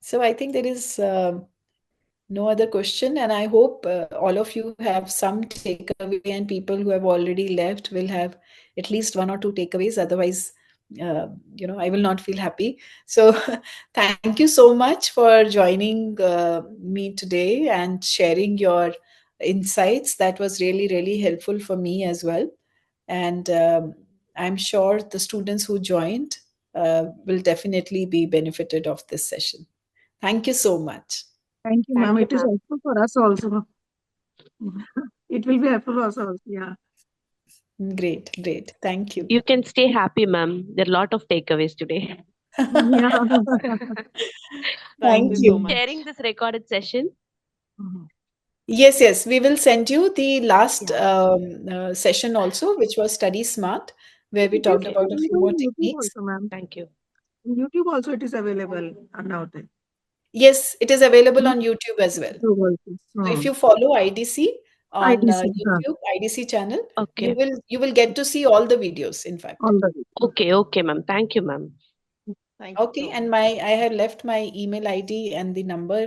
So I think there is no other question, and I hope all of you have some takeaway, and people who have already left will have at least one or two takeaways. Otherwise, I will not feel happy. So, thank you so much for joining me today and sharing your insights. That was really, really helpful for me as well. And I'm sure the students who joined will definitely be benefited of this session. Thank you so much. Thank you, ma'am. Thank you, It is ma'am. helpful for us also. It will be helpful for us also. Yeah. Great, great. Thank you. You can stay happy, ma'am. There are a lot of takeaways today. Yeah. Thank Thank you so you. much. Sharing this recorded session. Mhm. Yes, yes. We will send you the last Yeah. session also, which was Study Smart, where we It is talked Okay. about a few available more on YouTube techniques. also, ma'am. Thank you. On YouTube also it is available now. Yes, it is available on YouTube as well. YouTube also. So if you follow IDC on IDC, huh, YouTube, IDC channel, you Okay. will get to see all the videos, in fact. all the way. Okay. Okay, ma'am. Thank you, ma'am. Thank you Okay, so and much. I have left my email ID and the number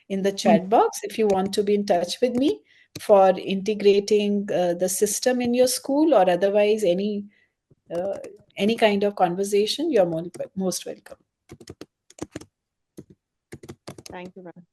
in the chat box if you want to be in touch with me for integrating the system in your school, or otherwise uh, any kind of conversation. You're most welcome. Thank you, ma'am.